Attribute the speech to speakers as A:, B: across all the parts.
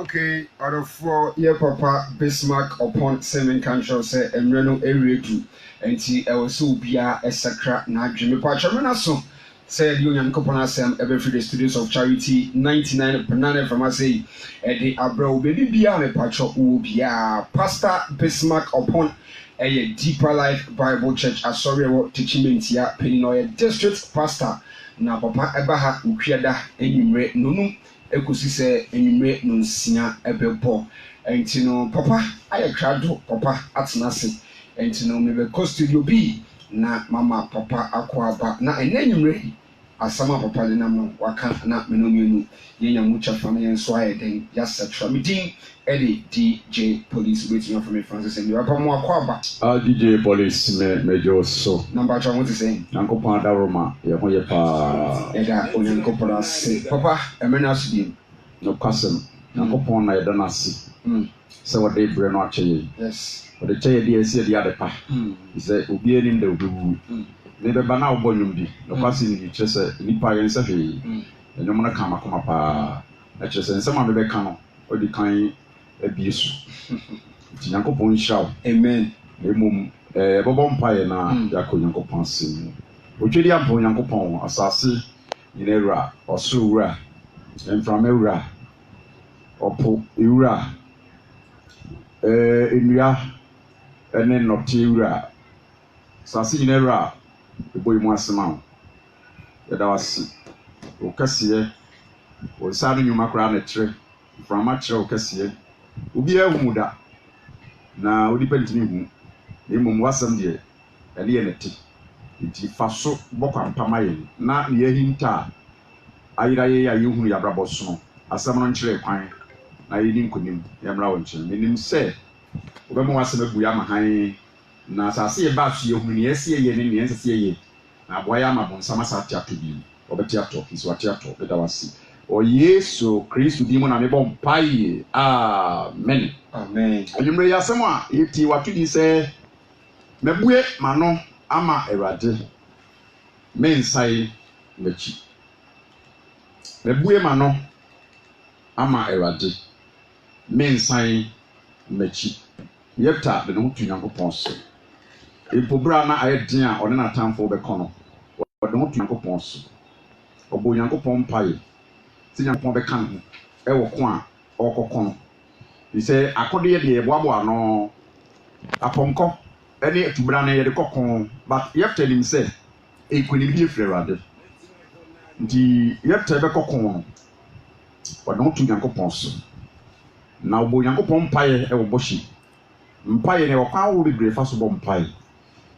A: Okay, out of 4 year papa Bismarck upon seven countries say Emreno Eredu and T also be a sacra na Jimmy Patramana so said Union Copona Sam every free the studios of charity 99 banana from us say the Abro baby beyond a patro will be a Pastor Bismarck upon a Deeper Life Bible Church Asoria teaching Mentia Peninoya District Pastor na papa Ebaha Ukiada Enumre Nunu Ekusi se enyume no nsia ebebo enti no papa aye krado papa atenase enti no mebe studio bi na mama papa akwaba na enyumre asama papa de nam no waka na menomienu yenya mucha fama yenso aye den ya setra meeting Eddie DJ Police waiting for me Francis and you papa mo akwaba
B: DJ Police mejo so
A: number cha what is saying
B: Nyankopon da Roma ye ho ye pa
A: eda Onyankopon ase papa emena asudi
B: no kasem Nyankopon na ye da nase se wode bre no ache
A: yes
B: wode che ye ese de adepa se obi enim da obewu me be bana obonum bi no kasem ni che se nipa ye nse hwe enyom na kama koma pa na che se nse ma be ka no odi kan ebiesu ti Nyankopon hiraw
A: amen
B: emum bobo mpaye na yakọ Nyankopon sim otwedi ampo Nyankopon asase yinewura osurura enframewura opo ewura enua ene notewura asase yinewura eboyimu asema yeda wasi okasiye o sanu nyuma kra na kire frama kire okasiye obi ehumuda na odipa ntimi hu emum wasam de ene ye neti nti faso bokwa mpamaye na ne yahinta ayiraye ya yehunu ya braboso no asam no nkire kwan na yedi nkonim yamra wonchen menim se obemu wasam abu ya mahan na asase ye ba so yehunu ne yesi ye ne ne nsese ye na boya amabonsama sa tiato bi obeti ato iso atiato beda wasi o Yesu Kristo di mo na me bom pai amen
A: amen
B: anyumre yasem a yeti watudi se mebue mano ama Erade mensai mechi mebue mano ama Erade mensai mechi yeta de no tu Nyankopon so epobra na ayedin a one na tamfo be kono ode no tu Nyankopon so obo Nyankopon pai ti Nyankopon be kan e wo ko a okokon bi se akode ye de boabo ano aponko ene atubra na ye de kokon but yefta nim se ekonim bi efre Erade ndi yefta be kokon no ode no tu Nyankopon so na obo Nyankopon pai e wo boshi mpaye ne wakwa wo bebre fa so bo mpaye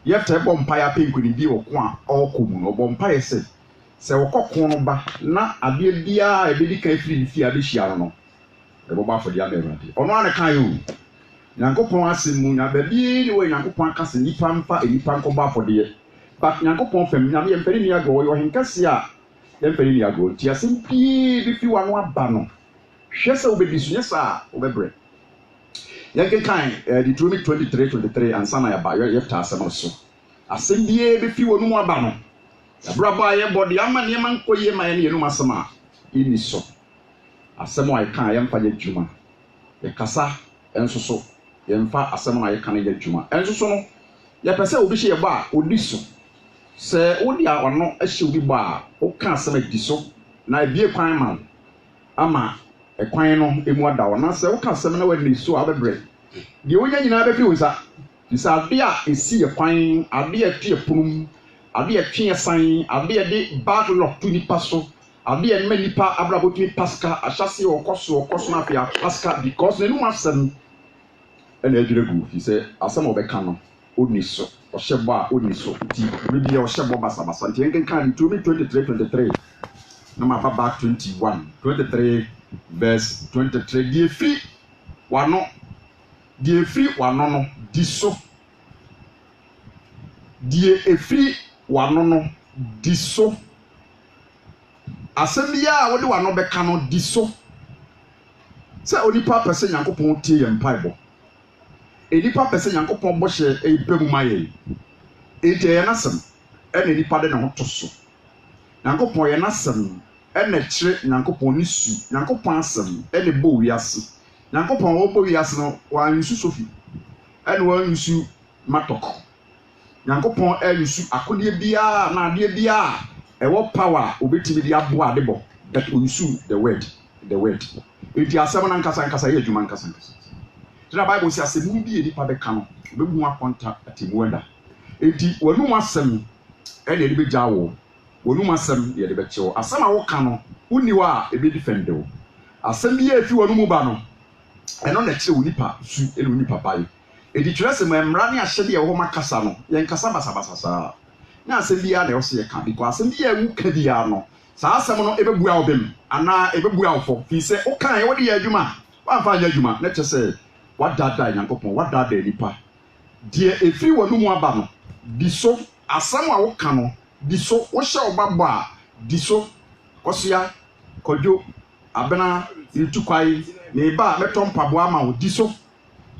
B: yefta bo mpaye apenkonim bi wo ko a okomu no bo mpaye se wokokon no ba na ade bia e be di kan firi fi abehia no e bo ba fo dia Erade ono ane kan yo Nyankopon asemu nya ba bi ni we Nyankopon akase nipa mfa enipa nkoba fo de but Nyankopon fam nya me mperi ni ago yo henkase a ye mperi ni ago ti asem bi fi wa no aba no hwese obedisu nyesa obebre yanke kan Deuteronomy 23 ansa na ya ba ye ta asem so asem bi fi wo no mu aba no abraba ye body ama ne man koye ma ye no masema ini so asem wa kan ye mfa ye djuma ye kasa enso so ye mfa asem na ye kan ye djuma enso so no ye pese obi hye ye ba odi so se odi a ono ehye obi ba o kan asem adi so na ebie kwan ma ama ekwan no emu ada wona se o kan asem na wadi so abebre de wonya nyina be fi wonsa bisa ade a esi ye kwan ade a tue punum ade atwe san ade de backlog to nipa so ade en manipa abrabotumi pasca ahyase okoso na afia pasca because ne no asem ena adwiregu fi se asem obeka no oni so ohyebo a oni so ti bibia ohyebo basabasa nti enken kan 23 na ma baba 23 verse 23 die free wano no diso die efri wano no diso asembia wode wano beka no diso se onipa pese Nyankopon tie ye mpaibo enipa pese Nyankopon bo hye ebemu maye ente ye nasem ene nipa de ne ho to so nyankopon ye nasem ene kire nyankopon ni su nyankopon asem ene bo wiase nyankopon wo bo wiase no wa nsu sofi ene wa nsu matoko nyankopon nsu akode bia na ade bia ewo power obetimi di abo adebo that nsu the word enti asem na nkasa ye adwuma nkasa the Bible says asem bi edi pa be ka no obebu akonta atimuenda enti wanu asem ene edi be jawo wanu asem ye de be chewo asem a wo ka no uniwa ebe defend wo asem bi efi wanu mu ba no eno na kire unipa su ene unipa bai edi kire se mmra ne ahye de ye ho makasa no ye nkasa basabasasa na asem bi ya na ose ye ka because asem bi ya wu ka di ya no sa asem no ebebu a obem ana ebebu a ofo fi se o kan ye wo de ye adwuma wa fa anya adwuma na che se wadada nyankopon wadada nipa de efiri wanu mu aba no di so asem a wo ka no di so wo hye obabo a di so kosia kodwo abena itukwai ne ba meto mpabo ama wo di so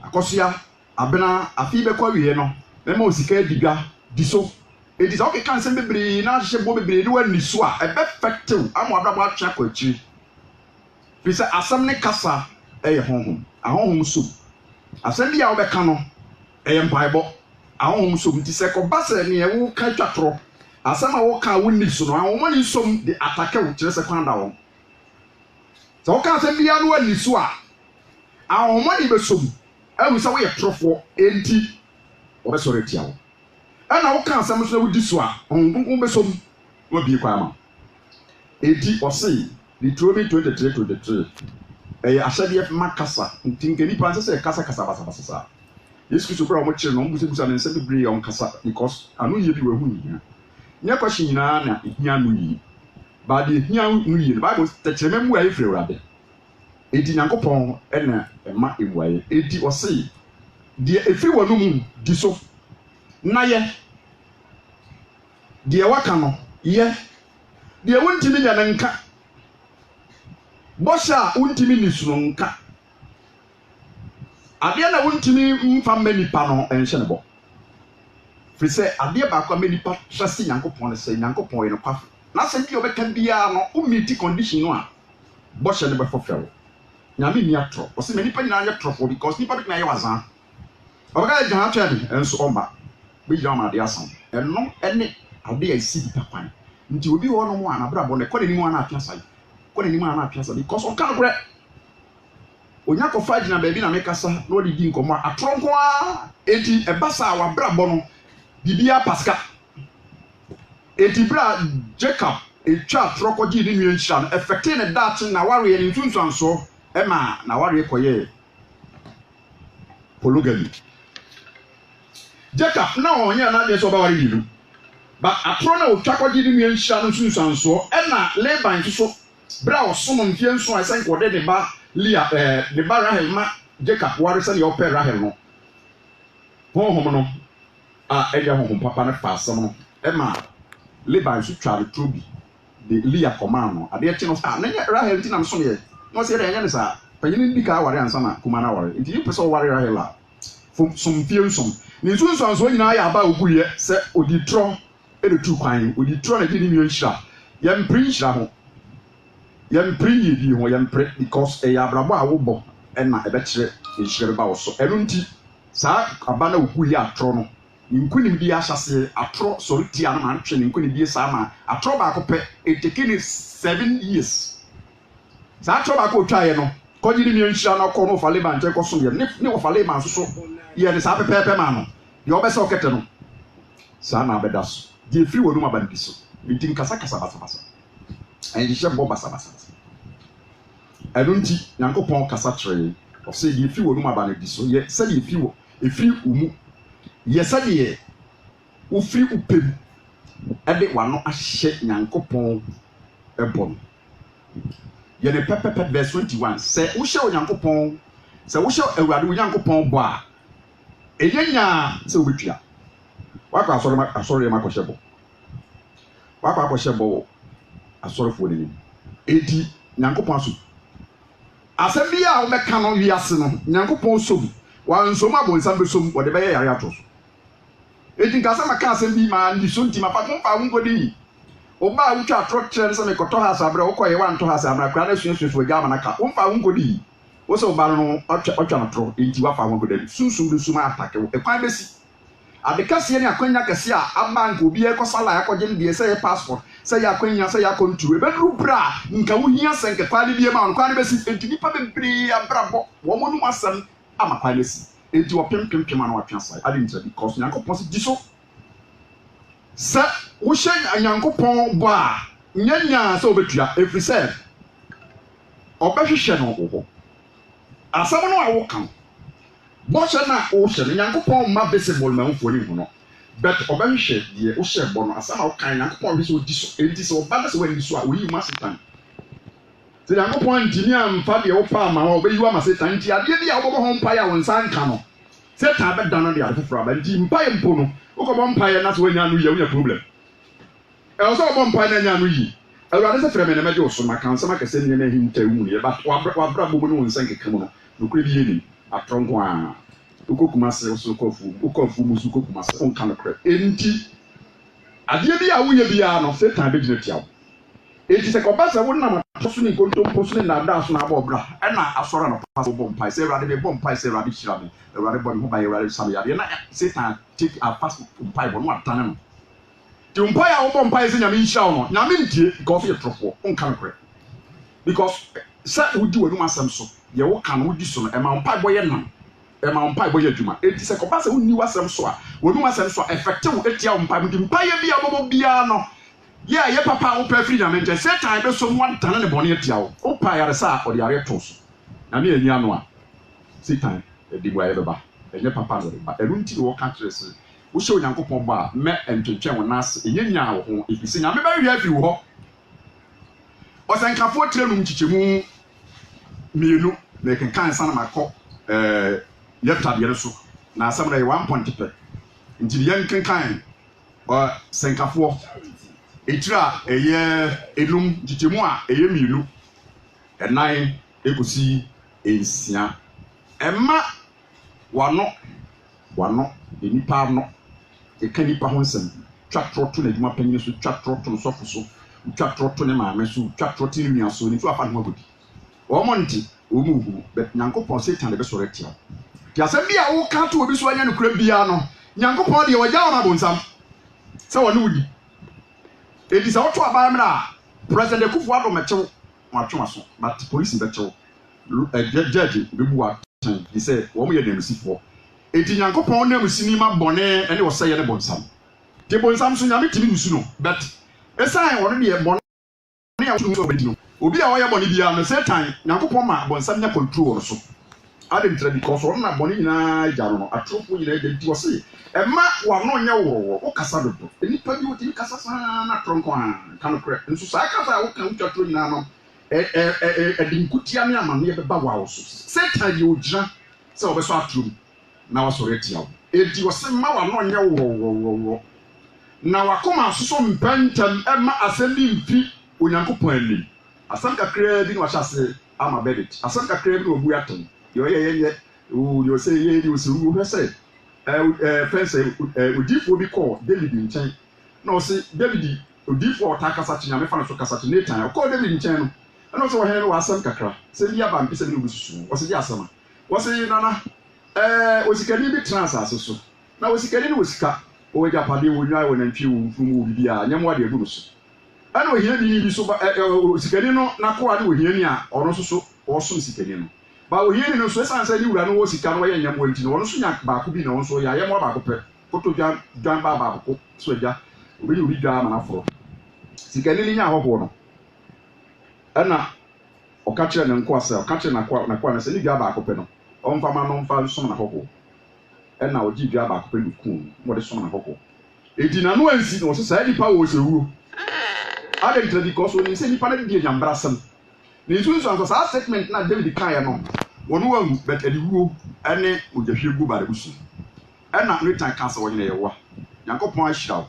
B: akosia abena afi be kwa wie no mema osika digwa di so edi so kan se bebre na hye bo bebre ni wani so a ebe effective ama adabo atwa kwachi fi se asem ne kasa eye honhom ahonhom so asem bia wo be ka no eye mpaibo ahonhom so nti se ko base ne e wo ka twatro asem a wo ka woni so no ahonhom ni so de atake wo kire se kwanda wo so ka asem bia no wani so a ahonhom ni be so awu se wo ye trofo enti wo be so retia wo ana wo ka asem so na wo di so a ahonhom be so wo bi kwa ma enti o sei Deuteronomy 23:23 ashade makasa ntinke nipa nse kasa basa Yesu Kristo bra mo kire no mbusa ne nse bebre on kasa because anu ye bi we hu nyina nya kwashi nyina na ehia anu yi ba de ehia anu yi Bible tekere memu ayi frɛ urade edi nyankopon ena ema emuaye edi o sei de efiri wanu mu di so na ye de waka no ye de wontimi nya na nka bosha untimi nisunu nka ade na untimi mfa manipa no enhye ne bo fi se ade ba kwa manipa trust nyankopon ne se nyankopon ye no kwa na se bi obeka bia no umiti condition no a bosha ne be fofewo nyame ni atro o se manipa nyina ye trofo because nipa bi na ye wazan obeka je ha twede enso omba bi je ma ade asan enno ene ade ya si bi kwan nti obi wo no mo ana brabo ne kode ni mo ana atwa sai kone ni ma na piasa because on kan kure onya ko faji na baby na mekasa no di di nkomo atronko a enti ebasa wa brabo no bibia pasca enti bra Jacob etwa atroko di ni nwen hira no effective ne dat na ware ni ntunsanso ema na ware koye polygamy Jacob na onya na de so ba ware yilu ba atro na otwa ko di ni nwen hira no ntunsanso ena Laban so bra osomo mfie nso a sen kode de ba Lia de ba Rahel ma Jacob ware se le ope Rahel no honhom no a eja honhom papa na fa asem no e ma Laban su tware trobi de Lia command no ade eche no na Rahel ti na so ne no se de enya ne sa panyin ndi ka ware ansa na kuma na ware nti you person ware Rahel a som mfie nso ni nso nso nyina ya ba oguye se odi tro e de tu kwan odi tro na di ni nhira yem princhira ho yem prinyi bi ho yem pre because e abrabo a wo bo e na e be kire e hire ba wo so eno nti sa aba na oguye atro no nkunim bi ahyase atro sorry tia na man twe nkunim bi sa ma atro ba ko pe e take ni 7 years sa atro ba ko twa ye no ko jiri mi nhira na ko no fa Laban che ko so ye ne wo fa Laban so ye ne sa pepe ma no ye obese okete no sa na bedas di free wonu ma ban bi so nti kasa basa and she bo basa edunti nyankopon kasa tre o se di free wonu ma ban bi so ye se di free umu ye se di wo free upem ede wano ahye nyankopon ebon ye ne pepe verse 21 se wo hye nyankopon se wo hye awurade wo nyankopon bo a eyenya se wo betua wakwa asori ma kwhye bo wakwa kwhye bo asori fo ni edi nyankopon aso asɛm a wo meka no wiase no nyankopon som wa nsom abonsam besom wo de bɛyɛ yare ato so eti nkasa maka asem bi ma ndi so ntima pa fa wo ngodi oba wo twa trotchen se me koto ha sabra wo koye wan to ha sabra kra na susu ga ma naka wo fa wo ngodi wo se oba no otwa no tro enti wa fa wo ngodi sunsun du suma atake wo e kwan besi adekase ne akwanya kase a abank obi e ko sala yakoje ne de se passport se yakwanya se yakontu e bedru bra nka wo hia senke kwali bie ma no kwan besi enti nipa bebre abrabo wo mo no asem ama kwan besi enti wo pempempem ma no atwa sai ade ntra because nyankopon se diso se wo hye nyankopon bo a nyanya se obetua every said obehwehwe no wo asam no a wo kan bo hye na wo hye nyankopon ma visible ma mfo ni hu no but obehwehwe de wo hye bo no asam a wo kan nyankopon hwe se odiso enti se oba se wani so a wo yi ma setan se nyankopon engineer mfa de wo pa ma wo be yi wa ma setan nti ade bi a wo bo ho mpa ya wo nsan ka no setan be dan no de ade foforo ba nti mpa ye mpo no wo ko bo mpa ye na so wanya no ye wo problem e o so bo mpa na nya no yi awurade se freme na meje wo so maka nsama kase ne na hinta wu ne ba wa bra bo no nsan keke mu no no kure bi ye ni atronko a ukokuma se so kofu musu kokuma se on kan kre enti ade bi a wo ye bia no setan be gina tiawo enti se ko ba se wo na ma so ni kontompo so ni na da so na ba obra e na asora no pa so bo mpa se awurade be bo mpa se awurade hira me awurade bo no ba awurade sam ya na setan take a fast mpa bo no atane no ti mpa ya wo bo mpa se nyame hira no nyame ntie because ye trofo on kan kre because sa wo di wonu asem so ye wo kan wo di so no e ma mpa bo ye nam e ma mpa bo ye adwuma enti se ko ba se wo ni wasem so a wonu asem so effective etia mpa mpa ye bia bo bia no yeah ye papa wo pa free na menje setan be so mo dan ne bone etia wo pa yare sa o de yare to so na me anya no a setan e di gwa ye beba enye papa no ba elu nti wo ka kire se wo hye onyankopon ba me entwetwe wo nas enye nya wo ho efisi nya me ba wi afi wo o sankafo tire no mchichemu mienu na kan sana makọ yepta de so na asam na 1 point pe nti yan kan sankafo etira eye elum mchichemu a eye mienu enan ekusi ensia emma wano enipa no ekanipa ho nsem twatroto na adwuma panyin so twatroto no sofo so twatroto ne maame so twatroto ne nua so ni so afa no agodi o monti o muhu bet nyankopon setan de be so retia ti asem bia wo ka to obi so anya no kura bia no nyankopon de wagya wona bonsam se wona wudi edi sa woto aba mra president Kufu Addo mechew watwoma so but police be chew judge be buwa tan he say wo mo ye demusifo edi nyankopon na musini ma bone ene wo se ye ne bonsam ti bonsam so nyame timi nusu no but esan wona de bone ya wo so be no obi a woyɛ bɔne bia no setan nyankopon ma bonsam nya control so ade ntra because on na bɔne nyina gya no atrofo nyina de ti wose ɛma wano nya wo wo kasa dodo enipa bi wo ti kasa sa na tronko a kan kre nso sa kasa wo kan utwatro nyina no dinkutia ne amane ye beba wa wo so setan ye ogyina sɛ wo be so atrum na wasɔre tia wo edi wose ma wano nya wo na wakoma asoso mpantam ɛma asɛm bi mfi onyankopon anim asam kakra bi no ahyase ama bedit asam kakra bi no obu atom yo ye yo say ye di osu wo say fence odifo bi call David nchen na o say David odifo otakasa chinya me fa no so kasa chi Nathan call David nchen no na o say wo he no asam kakra say bi aba mpese bi no bususu o say di asama o say nana osikani bi transas so na osikani no osika o weja pade wo nwa wo nantwi wo mfumu wo bibia nyamwa de agu so ana ohia bi so sikani no na ko ade ohia ni a ono so oso sikani no ba ohia ni no so esansa ni wura no wo sika no ye nyam wanti no ono so nya ba ko bi na ono so ya ye mo ba ko pe foto dwan ba ko so ja obi ni dwa ma na foro sikani ni nya hoho no ana oka kire ne nko asa oka kire na kwa na se ni dwa ba ko pe no onfa ma no mfa so na hoho ana oji dwa ba ko pe luku mo de so na hoho edina no ansi no so sa di pa wo se wuro ade ntra because oni se nipa na di nyambrasam ni nso nso sa statement na David kan ya no wono wahu but adiwuo ene ojahwe gu bare busu ena no tan kan sa wo nyina yewa yankopon ahiraw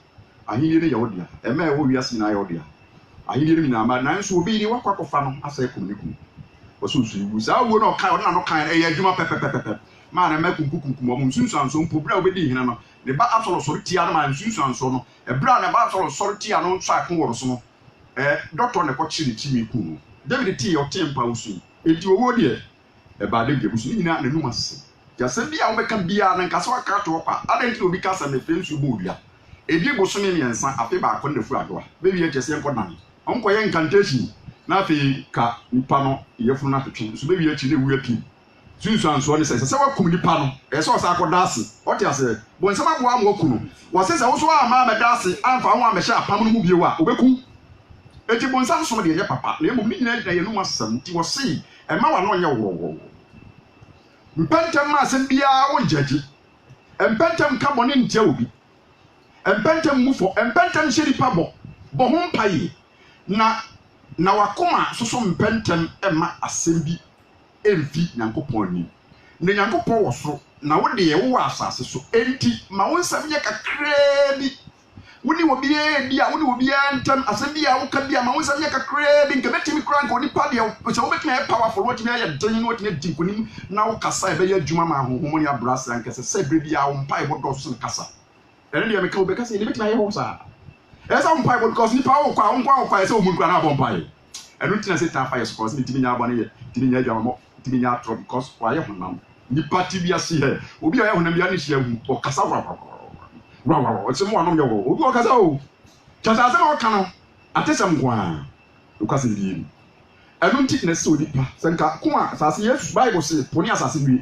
B: ahini ne yewo dia ema yewo wiase na yewo dia ahini ne na ma na nso obi ni wakwa kofa no asa ekomuniku waso nso yiwu sa wo no kan na no kan e adwuma pepepepe ma na ma kunkum mo nso nso mpo bra obedi hina no ne ba Absalom sɔre tia no ma nsunsuanso no ebra ne ba Absalom sɔre tia no nso akon woro so no doctor ne kɔ kyi ne timi ku no David tie o tempa usu enti owo de ba David busu nyina na numa sese ja se bia wo beka bia na nkasa waka to kwa adenti obi kasa na fensu bo bia edi boso ne miensa afi ba akon na fu adoa bebi ye kyese enko nan onko ye incantation na afi ka nipa no yefunu na twetwe so bebi ye kyi ne wu api sunsuanso ne se wakum nipa no ese o sa akoda ase o te ase bo nsema bo am waku no wo se wo so ama meda ase amfa ho amehye apam no mu bie wa obeku eti bo nsam so de ye papa na emu ni nyina de ye no masam ti wo se ema wa no ye wo mpentem ma asem bia wo jaji mpentem ka bone ntia obi mpentem mufo mpentem hye nipa bo ho mpaye na wakoma soso mpentem ema asem bi emfi Nyankopɔn ni na Nyankopɔn wɔ so na wo de ye wo asase so enti ma wo nsam ye kakra bi woni obi di a woni obi antam asem bi a wo ka bi a ma wo nsam ye kakra bi nke betimi kra nko nipa de o se wo betimi e powerful wo timi aye den wo timi di konim na wo kasa e be ye adwuma ma honhom ni abrasa nkese se bre bi a wo mpa e bodo so kasa ene de me ka wo be kasa e betimi aye ho sa e sa wo mpa e bodo because nipa wo kwa e se wo mun kra na bo mpa e enu tina se ta fa ye so because ni timi nya abo ne ye timi nya adwuma mo timi nya atro because wa ye honam nipa ti bia se he obi a ye honam bia ne hia hu o kasa wa it's mo anom ye wo obi o kasa o chasa se ma o ka no atesem kwa o kasa bi enu nti na se onipa se nka ko a asase Yesu Bible se poni asase bi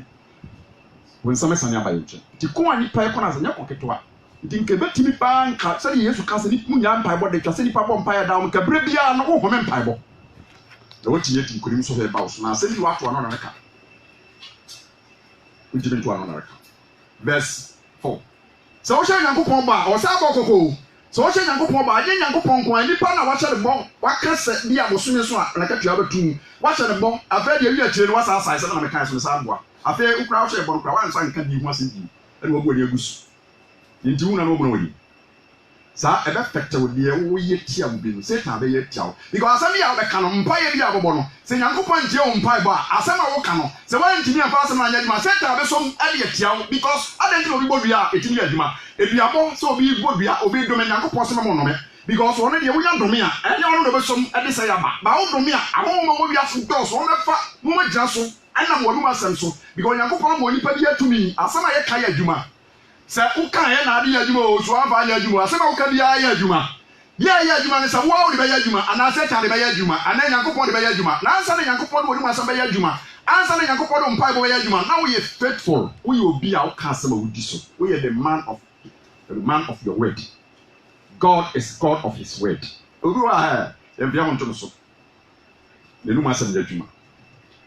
B: won same sane abaye nche ti ko a nipa e ko na se nya koketo a nti nke betimi pa nka se Yesu kasa ni mu nya mpa bo de twa se nipa bo mpa ya da nka bre bia no wo home mpa bo da woti yeti nkonim so he ba so na se bi wato ano na ka ujime to ano na ka verse 4 so wo hye Nyankopɔn ba o sa ba kokoko so wo hye Nyankopɔn ba anye Nyankopɔn ko nipa na wa hye de bo wakasa bi abosome so a na ka tua batum wa hye de bo afa de wi akire no wa sa sai se na me kan so sa boa afa ukura wo hye bo ukura wa nsa nka bi hu ase bi e wo bo ne agusu nti hu na no bo no yi sa ebe fekte wo de wo ye tia wo bi no Satan be ye tia wo because asem ya wo be ka no mpa ye bi abobo no se Nyankopɔn tie wo mpa ba asem a wo ka no se wa ntimi amfa asem na anya djuma Satan be so e de tia wo because adenti obi bodua etimi adjuma eduabo so obi bodua obi do me Nyankopɔn se mo no me because one de wo ya do me a enye ono do be so e de se ya ba wo do me a ahom mo wi afu do so me fa mo ma gira so ana mo nu asem so because Nyankopɔn mo nipa bi atumi asem a ye ka ya adjuma se uka ye na ade ya adwuma o so afa ya adwuma se ka uka bia ya adwuma ya adwuma ne se wo o de be ya adwuma ana Satan de be ya adwuma ana Nyankopɔn de be ya adwuma na ansa ne Nyankopɔn de wo asem be ya adwuma ansa ne Nyankopɔn de mpa be ya adwuma na wo ye faithful wo ye obi a uka asem a wo di so wo ye the man of your word. God is God of his word obi wa ha e bia won to so ne nu asem ya adwuma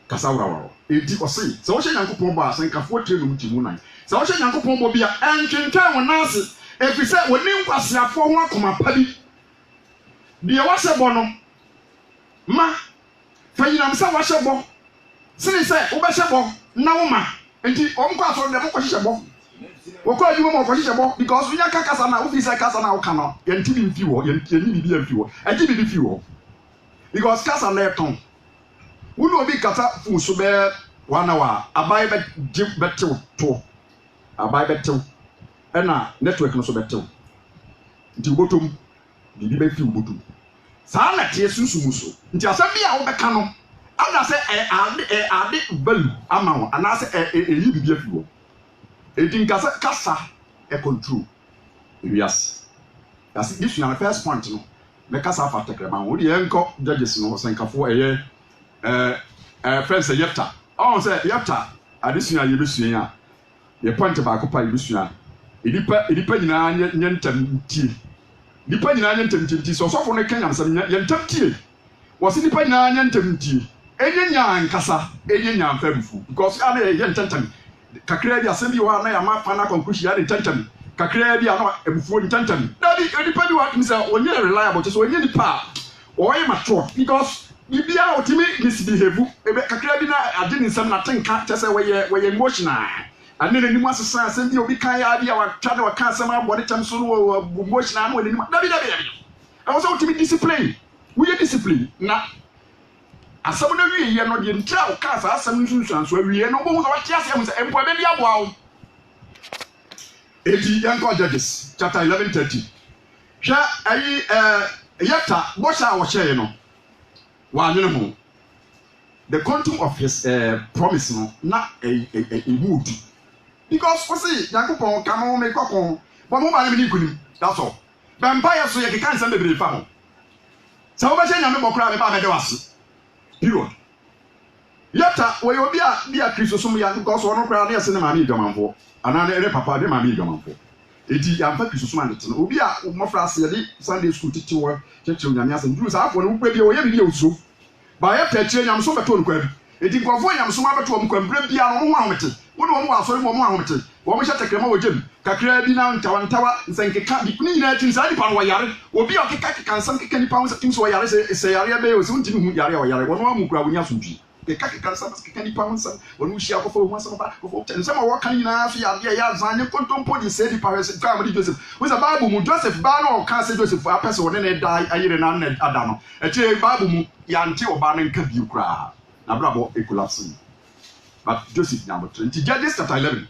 B: kasa wura edi o se wo hye Nyankopɔn ba asenkafo tre no mutimu nan se wo hye Nyankopɔn bo bia entwentwan won ase efise woni nkwasiafo ho akoma pa bi de wa hye bo no ma fayinam sa wa hye bo sini se wo be hye bo na wo ma enti o mko aso de mko hye bo wo ko adwuma mo ko hye bo because unya kasa na wo fi se kasa na wo ka no yenti bi mfi wo yenti ni bi mfi wo enti bi fi wo because kasa na eton wo no obi kasa fu so be wana wa abai betew to abai betew ena network no so betew nti ubotom bibi be fi ubotom sa na tie sunsumu so nti asem bia wo beka no ana se ade value ama wo ana se yi bibi afi wo enti kasa control yes this is the first point no me kasa fa tekrema wo de enko judges no senkafo friends Yefta on say Yefta adesua ye besua ya ye point ba ko pa ye besua edipa nyina nyentam tie dipa nyina nyentam tie so sofo no kanya nsam yentam tie wo se dipa nyina nyentam tie enya nkasa enya mfamfu because ana ye yentam kakra bi asem bi wa na ya ma pana conclusion ya yentam kakra bi ana ebufuo yentam dabi edipa bi wa misa onye reliable so onye dipa o ye mature because bibia otimi misbehave ebe kakra bi na ade nsam na tenka tese we emotional ane ne nimu asesa asem bi obi kan ya dia wa twa de wa kan asem abode tem so no emotional na we nimu dabi I was otimi discipline we discipline na asem na wie ye no de ntra o kan asem nsunsuan so wie no bo ho so wa tia asem se empo be bia boa o Eti yanko Judges chapter 11:30. Hwa ayi yata bosha wo hye no. Wa nwene ho. The quantum of his promise no na a wood. Because we see Yakupon come on make kokon. But mo ba ni kunim. That's all. Vampire so ye kan san bebre fa ho. Sa wo ba hye nyame bokra me ba me de wase. Period. Yata we obi a Kristo so ya because ono kra na yese ne maami dwamanfo. Ana na papa de maami dwamanfo. Eti amfa Kristo so ma ne tene. Obi a mofra ase ye de Sunday school titiwo cheche nyame ase nduru sa afo no kura bi o ye bi osuo. Ba ye pɛkyɛ nyam so beto nkwa bi edi nkofo nyam so ma beto nkwa mbra bia no ho ahomete wo no mo asɔre mo ahomete wo mo hyɛ tekrema wo gyem kakra bi na ntawa nsenkeka bi ni nyina tin sa nipa no yare obi okeka nsam keka nipa ho tim so yare se yare be o se untimi hu yare wo yare wo no amukura wo nya sompi keka nsam keka nipa ho nsam wo no hia kofo ho nsam ba kofo nsam wo kan nyina so yare ya zanye kontompo di se di pa se ka mo di Joseph wo sa Bible mu Joseph ba no ka se Joseph apese wo ne da ayire na na ada no eche Bible mu yanti oba ne nka bi kura na brabo e collapse. But Joseph number 20. Judges chapter 11.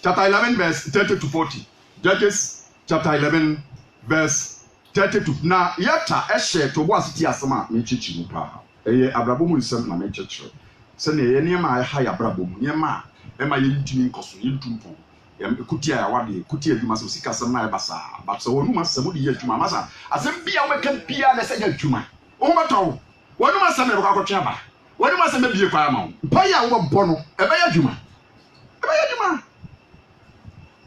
B: Chapter 11 verse 30 to 40. Judges chapter 11 verse 30 to. Na yata ehye to bo asiti asema me chichi mu pa. Eye abrabo mu nsem na me chichi. Se ne ye niam a ha ya abrabo mu niam a e ma ye ntumi nkoso ye ntumpo. Yam ekutia ya wade ekutia adwuma so sika sem na e basa. But so wonu masem de ye adwuma masa. Asem bia we kan bia na se ye adwuma. O batawo. Wonu masem e ko akotwe aba. Wọ́n ma sẹ́ mẹ́ bíye kwa ama o. Mpa yi a wọ́n bọ́ no, ebe yẹ adwuma. Ebe yẹ adwuma.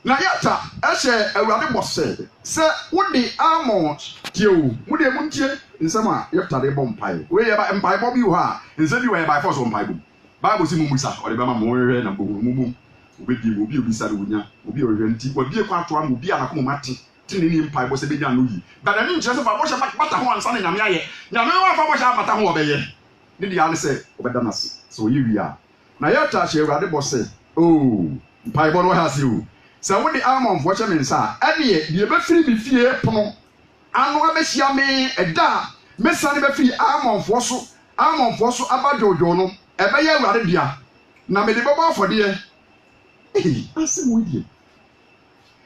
B: Na yata ẹhyẹ Awurade bọ̀ sẹ́ wọ́n de almond tie o. Wọ́n de emu ntie nsẹ́m a yata de bọ̀ mpa yi. Wọ́n yẹ ba mpa yi bọ̀ bi wɔ ha. Nsẹ́m bi wɔ yɛ by force wɔ mpa yi bọ̀. Bible si mu musa ɔde bɛ ma mo hwehwɛ na bohu mu mu. Obi di obi sa de wonya. Obi ɔhwehwɛ nti. Obi ekɔ ato am obi anako mo mate. Ti ne ni mpa yi bɔ sɛ be nya no yi. But ani nkyerɛ sɛ ba bɔ hyɛ bata ho ansa na nyame ayɛ. Nyame wa fa bɔ hyɛ amata ho ɔbɛyɛ. Ni di ane se obeda nase so yi wia na yata hye Awurade bo se oh pai bo no ha se o se wo di almond fo che me nsa ane de be firi bi fie pono anu abehia me eda mesa ne be firi almond fo so abajojo no ebe ye Awurade dia na me de baba afode ase mo die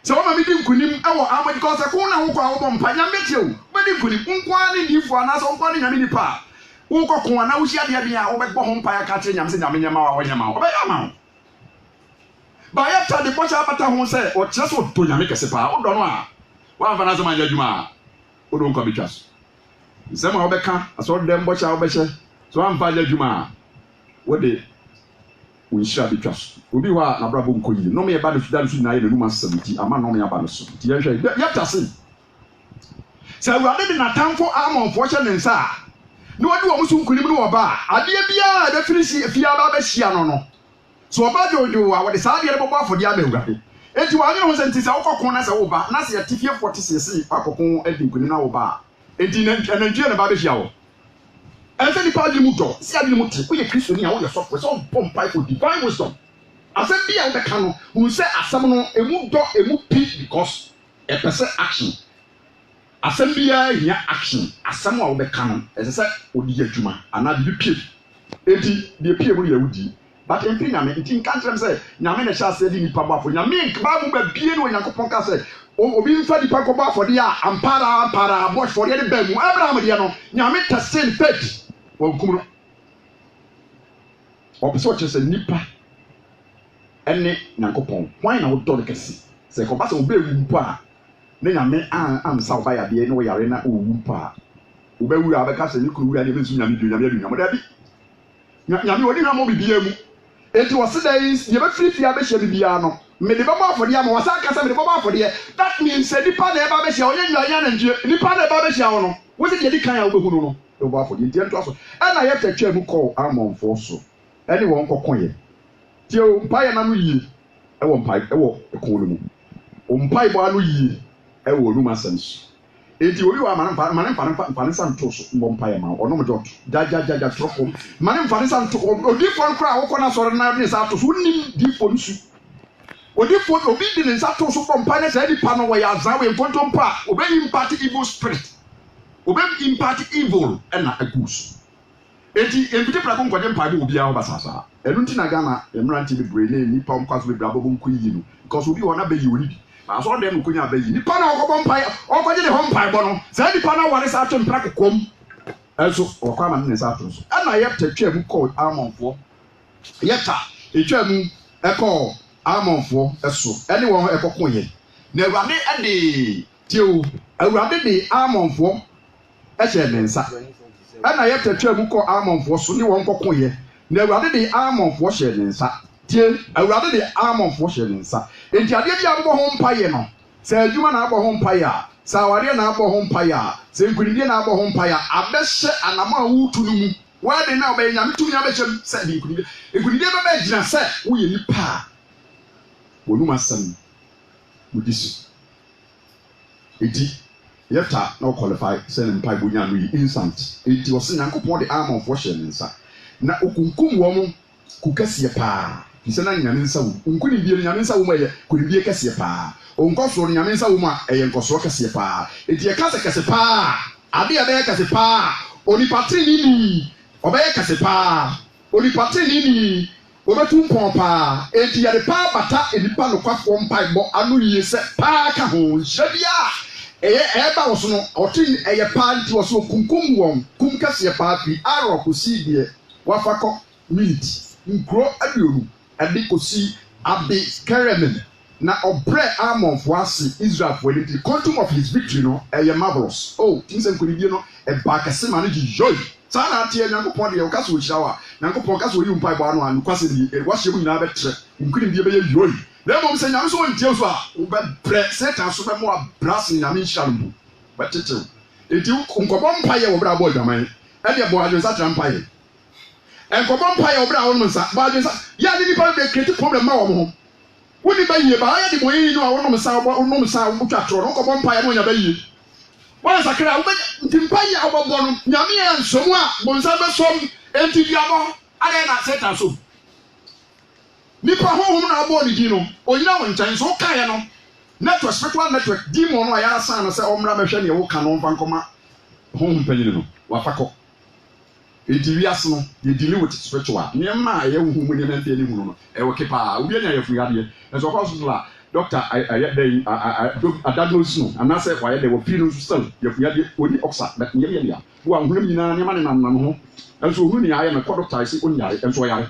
B: se wo ma me di nkunim e wo almond because ko na wo kwa wo mpa nya metie o me di nkunim nkwa ne di fo anasa nkwa ne nya me di pa wo kokon na wo hia de bia wo be gbo ho mpa ya ka kire nyam se nyame nyama wa wo nyama wo be yama ba ya ta de bocha abata ho se o kire so to nyame kese pa wo do no a wa fa na se manja djuma wo do nko bitwa so se ma wo be ka aso dem bocha wo be hye so wa fa djuma wo de wo nhira bitwa so obi wa na brabo nko yi no me ba de sudan su na ye numa sabiti ama no me aba no so ti ya hwe ya ta se Awurade de na tanfo amonfo hye ne nsa no wadi wo musu nkunim no oba ade bia da firi fia ba ba hia no so oba jojo a wo de saa de bobo afode aba Awurade enti wa ne ho se ntisa wo kokon na se wo ba na se ya tifie 40 sese akokon adi nkunim na wo ba enti na nantwie na ba ba hia wo ense ni pa di mu do si adi mu te wo ye Kristo ni a wo ye so so bomb pipe for divine wisdom asem bia wo be ka no wo se asem no emu do emu pi because e pese action asem bia hia action asem a wo be ka no ese odi adwuma ana bi pie enti de pie mu yahudi but empi nyame enti nkantrem se nyame na sha se di nipa bafo nyame ba mu ba bie no Yakobon ka se obi mfa nipa ko bafo de a ampara bosh for de ba mu Abraham de no nyame testing faith wo kumro obiso che se nipa ene Yakobon why na wo do de kesi se ko ba se obe wu mpo a ne nyame am sa oba ya de no yare na owu pa oba wu abeka se ni kuru ya de nsu nyame du nyame da bi nyame odi na mo bibia mu enti wo se dai ye be firi aba hia bibia no me de baba afode ya mo wasa aka se me de baba afode that means se nipa na eba be hia onye nya na ndie nipa na eba be hia wo no wo se de kan ya wo be hu no no baba afode enti ento aso na ye tatwa mu call amonfo so ene wo nkokon ye ti o mpa ye na no yi e wo mpa e wo ekon no mu o mpa ibo anu yi e wo numa sense enti obi wa mane santo so mbompa ye ma ono mo jot jaja troko mane mfane santo odi fon kra wo kona sore na ne sa to so nim di fon su odi fon obi di ne sa to so bompa ne sa di pa no wo ya za we mponto mpa obi impact evil spirit obi impact evil na agus enti empite pra ko nkode mpa bi obi a wo basasa enu nti na Ghana emranti bi brele ni pa nkwaso bi brabo bo nko yi no because obi wona be yi oni ba so dem ko nya ba yi nipa na okobom pai okoje de hom pai bo no say nipa na ware sa atom pra kokom eso okwa ma ne sa atom so ana yepta twa mu call amonfo yepta etwa mu eko amonfo eso ene wo ekoko ye na awurade ade tio awurade de amonfo ehye ne nsa ana yepta twa mu call amonfo so ne wo nkoko ye na awurade de amonfo hye ne nsa tie awurade de amonfo hye ne nsa enti ade bi abɔ ho mpaye no sɛ adwuma na abɔ ho mpaye a sɛ aware na abɔ ho mpaye a sɛ nkunidie na abɔ ho mpaye a abɛhyɛ anama a wutu no mu wade na ɔbɛyɛ nyame tumi abɛhyɛ sɛ de nkunidie bɛbɛ gyina sɛ woyɛ nipa a wɔnum asɛm wodi so eti yɛta na qualify sɛ ne mpaye bonya no yi instant eti ɔsɛ nyankopɔn de amonfo hye ne nsa na okunkum wɔn kukɛseɛ paa isɛ na nyame nsa wo nkuni bie nyame nsa wo ma yɛ kuni bie kɛseɛ paa onkɔsoro nyame nsa wo ma ɛyɛ nkɔsoro kɛseɛ paa eti yɛ kase kɛseɛ paa ade yɛ bɛyɛ kɛseɛ paa onipatri ni ɔbɛyɛ kɛseɛ paa onipatri ni obetu mpɔn paa eti yɛ de paa bata enipa no kwafoɔ mpaebɔ ano yie sɛ paa ka ho nhyɛbia ɛyɛ ba wɔ so no ɔte ɛyɛ paa nti wɔ so kunkum wɔn kum kɛseɛ paa fi arɔ kosi deɛ wafa kɔ minute nkuro aduonu ade kosi abe keremen na obre amonfo ase Israel for the quantum of his victory no marvelous oh things and could be no e ba kase ma no joy sa na tie nyankopon de o kase o hirawa nyankopon kase o yi mpa ba no anu kwase de e wahye mu nyina betre nkuni de be ye joy na mom se nyame so ntie so a wo be bre satan so be mo abras nyame hira no ba tete enti nkobom mpa ye wo bra bo dwaman e de bo adwo sa tra mpa ye enkobom mpa ye wo bra wo no nsa ba adwo sa ya ni nipa be create problem ma wo ho woni ba yie ba ya de mo yi no a wonom sa wotwa tro no nkobom mpa ye mo nya ba yie wọ́n sakira wọ́n ntimpa yi abọ́bọ́ no nyame yɛ nsomu a bonsa bɛ sɔm enti diabɔ ayɛ na satan so nipa honhom na abɔ ne din no onyina wɔn nkyɛn so kaeɛ no network spiritual network demon no a yɛasan no sɛ ɔmmra bɛhwɛ neɛ woka no mfa nkɔma honhom panyini no wafa kɔ enti wiase no yɛ deal with spiritual nneɛma a yɛ honhom mu nneɛma mfeɛ ne mu no ɛwɔ ke paa obi anya yɛfiri adeɛ ɛnso ɔkɔ so la doctor I diagnose no and I said why they were feeling still if we had only oxa but near who are really man ho and so who I am a doctor say only and so I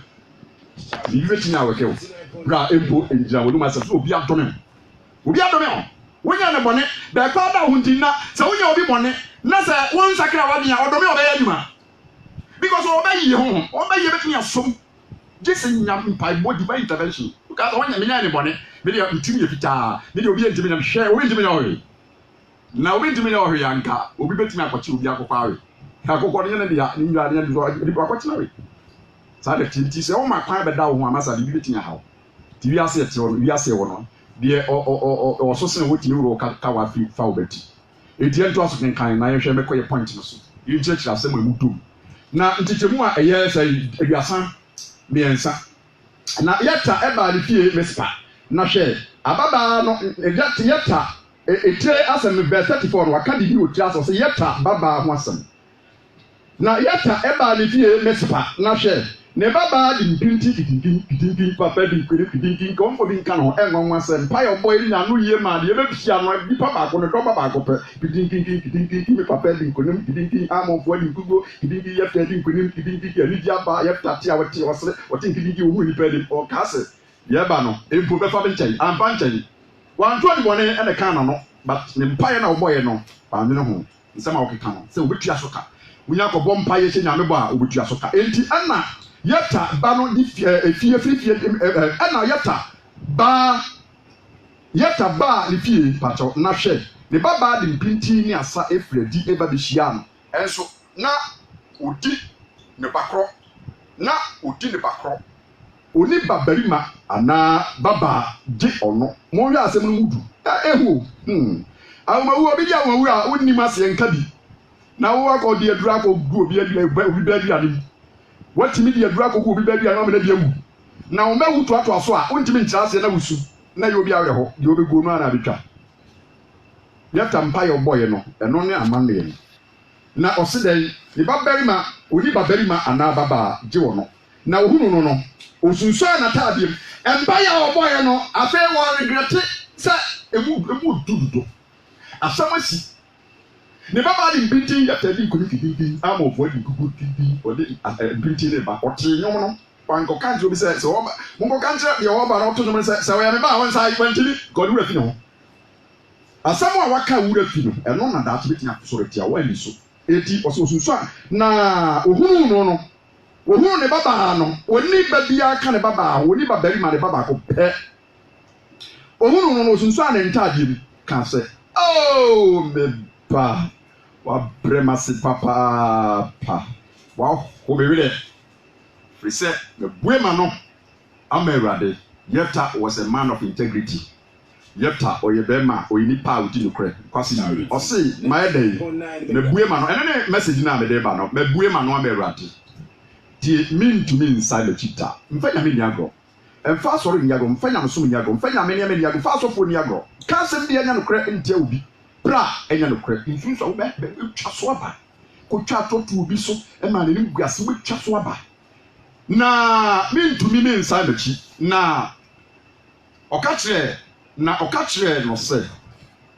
B: leave it now okay bra empo enjira wonu myself obi adome when you are the bonnet the father who did not so when you be bonnet na say one sakra wa dia odome obey aduma because obey you bet me asom just nyam pai body by intervention because when you me bonnet me dey ntimi yefita me dey obi ntimi na hwe obi ntimi na ohwe na obi ntimi na ohwe anka obi betimi akwachi obi akokwa awe akokwa no ne dia ni nwade ne do akwachi na we sa de tinti se o ma kwan be da wo amasa de bi betimi ahaw ti wi ase ete wo wi ase wo no de o so se wotimi wuro ka wa fi fa obeti edi ento aso kan na yehwe me koye point no so yi chechira se mu dum na ntitemu a eye sai aduasan miensa na yeta eba de fie mespa na hwe ababa no yeta etire asem verse 34 no aka bibi otira so yeta baba ho asem na yeta eba ne fie mespa na hwe ne baba di mpinti papa di kwiri komfo bi nka no engon asem pa yo boy nya no ye ma de bepia no bi papa ko no do baba ko pe kidinki me papa di konim kidinki amonfo di gugo kidinki yeta di konim kidinki ani dia ba yeta ti awati wasre wotin kidinki wo hu ni pe di o kase yeba no empo be fa benchen ampa nchen wan to de bone e de kan no but ne mpaye na oboye no pa me no ho nsema okeka no se obetua soka wunya ko bom mpaye che nyame bo a obetua soka enti ana yeta ba no di fie ana yeta ba ni fie pacho na hwe ne baba de mpinti ni asa efredi eba be hia no enso na odi ne bakro oni babarima ana baba di ono mo wi asem no mudu ehu awoma wo obi di awoma wo a onni mase nka bi na wo akọ di adura akọ gu obi ba ani watimi di adura akọ gu obi ba ani o me na bi ewu na wo mewu to ato aso a ontimi nkyira ase na wusu na ye obi awre ho ye obi go no ana betwa yata mpa ye boye no eno ne amanne ye na oseden ni babarima oni babarima ana baba di wono na ohunu no osunso na taabiem emba ya oboye no afa wo regret se emu dudu asamasi ne baba de bintin ya tadi ko ni ama ofo di kuku kidi o de bintin ne ba o te nyom no wanko kanjo bi se o ba monko kanjo de o ba no to nyom se we ya me ba won sai kwantili god wura fi no asamu a waka wura fi no eno na da to betia so retia wa ni so eti o so so na ohunu no ohunu ne baba no oni ba bia ka ne baba oni ba bari ma ne baba ko pe ohunu no so so na ntade bi kan se oh me pa wa bremasi papa pa wa ho me wele free say the buema no amerade Yefta was a man of integrity. Yefta oyebema oyinipa udi nukre kwasi osi my day me buema no ene message na me dey ba no me buema no amerade ti mean to me inside the chita mfanya me niagro emfa sorry niagro mfanya mso niagro mfanya me niagro fa sofo niagro ka sem bia nya nukre ntia obi bra enya nukre nfunso wo be twa so aba ko twa totu obi so e ma ne guase wo twa so aba na mean to me inside the chi na okachre no se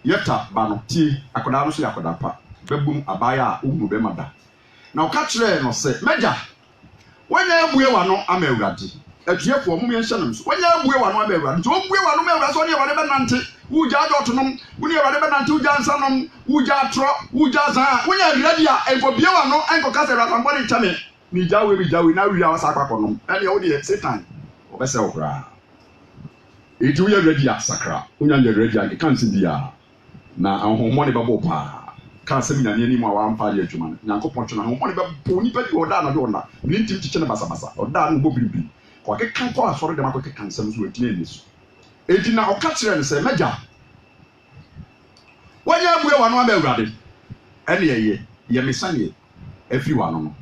B: Yefta ba no tie akoda no so yakoda pa babum abaya a ugbu be mada na okachre no se meja wanya abue wa no amawurade atuefo mo me hye so wanya abue wa no amawurade so abue wa no amawurade so ne wa ne benante wuja dotonom woni wa ne benante wuja nsanom wuja tro wuja za wanya radio ebobie wa no enkoka se ratambɔ ne nkyame ni jawe na wi awasa akwakonom ene wo de Satan obese okra eti uya ready sakra unya nye ready ake kanse bia na ahommo ne babo pa kan se minya ni mu awa ampa ye adwuma nyankopon twa na ahommo ne babo ni pa di oda na do na mintim tiche ne basa oda no bobiribi ko ake kan ko asore de makoke kanse so etine ni so eti na oka kire ne se meja wanya abue wa no ama awurade ene ye mesane afiri wa no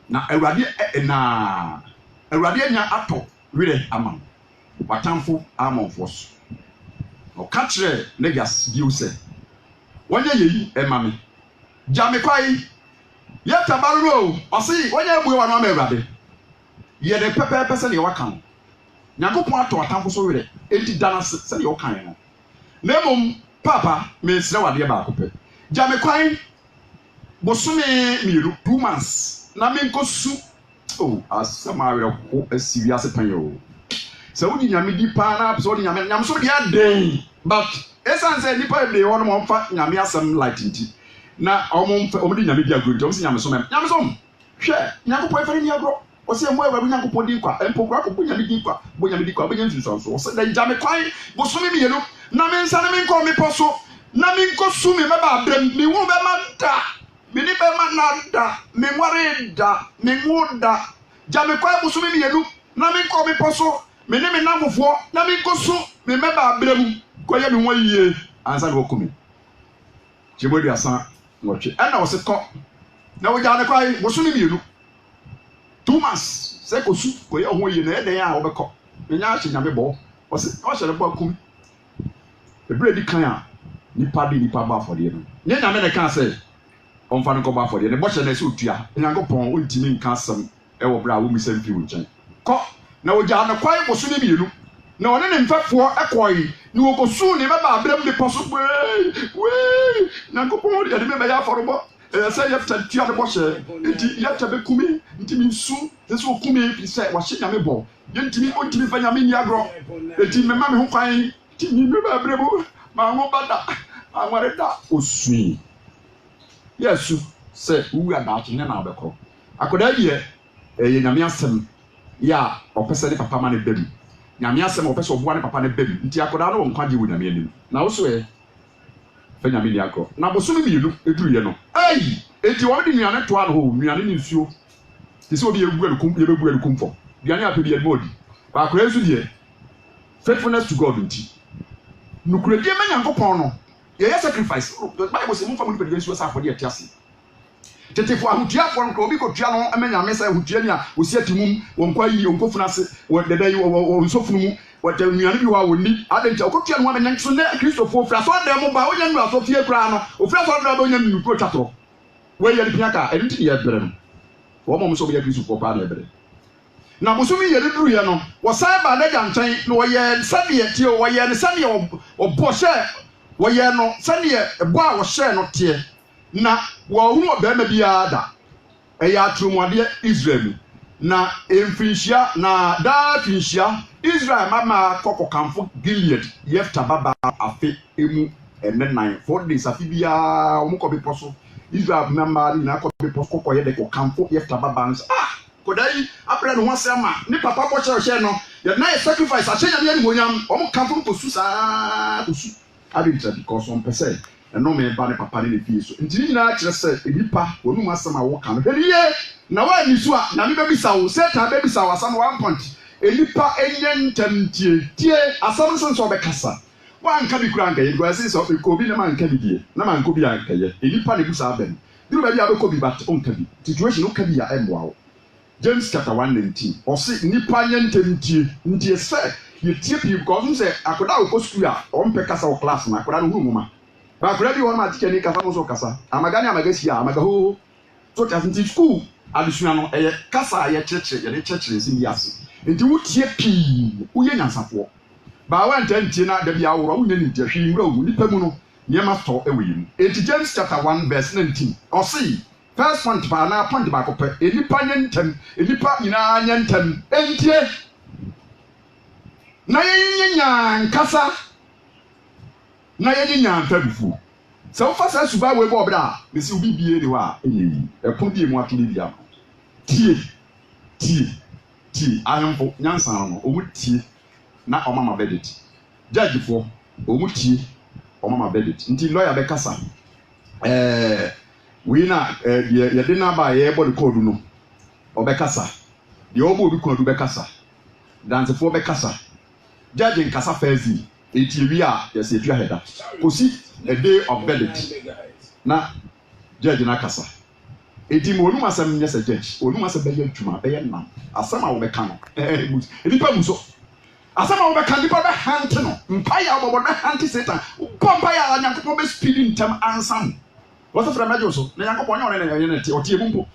B: na awurade nya ato wire amam watamfo amonfo so o katre negas biu se wanya yeyi emame jame kwai Yefta baruro o si wanya abue wa no ama awurade ye de pepe se ne wakan nyakopon ato watamfo so wire enti dana se ne wakan no nemom papa me sire wade ba akopɛ jame kwai bosome miru 2 months na me nkosu oh asama wire ko asiwi ase pan yo se wodi nyame di pa na so wodi nyame so dia den but esanse nipa ebe won mo mfa nyame asem light nti na omdi nyame di agro nti omsi nyame so hwe nyakopon efere ni agro o se mo ewa nyakopon di kwa empokwa ko nyame di kwa bo nyame di kwa bo nyensu so o se da jame kwai bosome miru na me nsa na me nko me poso na me nko su me ba abrem me wu be manda me ni be manada me nware da me nguda jame kwai bosome miru na me nko me poso me ne me namofo na me nko su me ba abrem ko ye me wayie ansa na okumi chibodi asan ngoche ana wo se ko na wo jane kwai bosome miru 2 months se ko su ko ye ho yie na eden a wo be ko me nya ahye nyame bo wo se o hye bo akumi ebre di kan a nipa ba afode no nye nyame ne kan se onfa no ko ba afode ne bo hye na se otua nyankopon ontimi nka asem e wo bra wo mi se mfi wo nchen ko na wo ja na kwai bo so ne mienu na one ne mfafo ekoi ni wo ko su ne ba abram de poso we nyankopon de me ba ya aforobo se Yefta tia de bo hye enti Yefta be kumi ntimi nsu se wo kumi fi se wa hye nyame bo ye ntimi ontimi fa nyame ni agro enti me ma me ho kwan ni me ba brebo ma ngo bada anware da osui yesu se wu adachi ne na obekro akoda ye nyame asem ya opese ne papa ma ne bem nyame asem opese oboa ne papa ne bem nti akoda no nkwaje wu nyame anim na wo so fa nyame ni akro na boso mi mienu eduru ye no enti wo de nuane to ano ho nuane ni nsuo ti se obi ebu alukum ye bebu alukum fo duane apedi edmodi ba akoda nsu de faithfulness to God nti nukuredie me nyankopon no ye sacrifice bible say mumfa mu nipa de nsuo sa afode etiase tetefo ahotuafo no obi kotua no amenya me say ahotua ni a osi atimum wonkwa yi onkofuna se wo deda yi wo nsofunu mu wo de nuane bi wa woni adenta okotua no amenya nso na kristofo fra so da mo ba onya nu aso fie kra no ofra so da ba onya nu pro twatro we ye pia ka enti ye bere no wo mom so be kristofo pa na bere na bosumi yɛ duru yɛ no wɔsan ba n'agya nkyɛn na wɔyɛ sɛdeɛ tie wɔyɛ ne sɛdeɛ ɔbɔ hyɛ wɔyɛ no sɛdeɛ ɛbɔ a wɔhyɛ no teɛ na wɔhunu ɔbɛrima biara da ɛyɛ atoromuadeɛ Israel na mfinhyia na daa finhyia Israel mama kɔkɔ kamfo Gilead Yefta baba afe emu ɛnɛ 9 4 days afi biara ɔmo kɔ bepɔ so Israel mama ni na kɔ bepɔ so kɔkɔ yɛ de kɔ kamfo Yefta baba nso kodai apre no ho asɛm a ne papa bɔ kyerɛ no yɛ na yɛ sacrifice ahyɛ nyame ani monyam ɔmo kamfo no kɔsu saa kɔsu adintra because on pese ɛno me ba ne papa ne ne fie so nti nyina kyerɛ sɛ enipa wɔn mu asɛm a wɔka no hwɛ ye na wa ni so a na me bebisa wo seta bebisa wo asɛm 1 point enipa enye ntam tie asɛm nso nso ɔbɛkasa wa nka bi kura nka ye go asɛ sɛ ko bi na man nka bi die na man ko bi anka ye enipa ne busa abɛn diru ba bi abɛkɔ bi bat onka bi situation onka bi ya ɛmboa wo James chapter 1:19 ɔse nipa nye ntam tie sɛ yɛtie pii because sɛ akoda wɔ school a ɔmpɛ kasa wɔ class na akoda no hu nwoma ba akoda bi wɔ ma teacher ni kasa no so kasa amaga ne amaga sia amaga ho so just in school adesua no ɛyɛ kasa a yɛkyerɛkyerɛ yɛde kyerɛkyerɛ nsi bi ase nti wotie pii woyɛ nyansafoɔ ba wa ntantie na da bi aworo wo nyɛ ntia hwii nwura wo nipa mu no nneɛma tɔ ɛwɔ yi mu enti James chapter 1:19 ɔse first point ba na point ba ko pɛ enipa nye ntam enipa nyinaa nye ntam entie na yɛnyɛ nkasa na yɛnyɛ nyanfa bufu sɛ wofa saa suba we bɔ bra mesi obi bie ne hɔ a ɛyɛ ɛko die mu ato ne bia tie ahemfo nyansa no ɔmu tie na ɔmama bedit judge fo ɔmu tie ɔmama bedit nti lawyer bɛkasa we na yɛde na ba yɛbɔ de code no ɔbɛkasa deɛ ɔbɔ obi code bɛkasa dansefo bɛkasa judge nkasa fazi etiwi a yɛsɛ etua heda kosi a day of verdict na judge na kasa eti mo onum asɛm nyɛ sɛ judge onum asɛm bɛyɛ adwuma bɛyɛ nam asɛm a wɔbɛka no nipa mu so asɛm a wɔbɛka nipa bɛ hante no mpaya wɔbɔ bɛ hante Satan bɔ mpaya a Nyankopɔn bɛ speed ntem ansam wɔsɛ fra mɛgye so na Nyankopɔn nyɛ ɔne na yɛ ne te ɔte emu mpo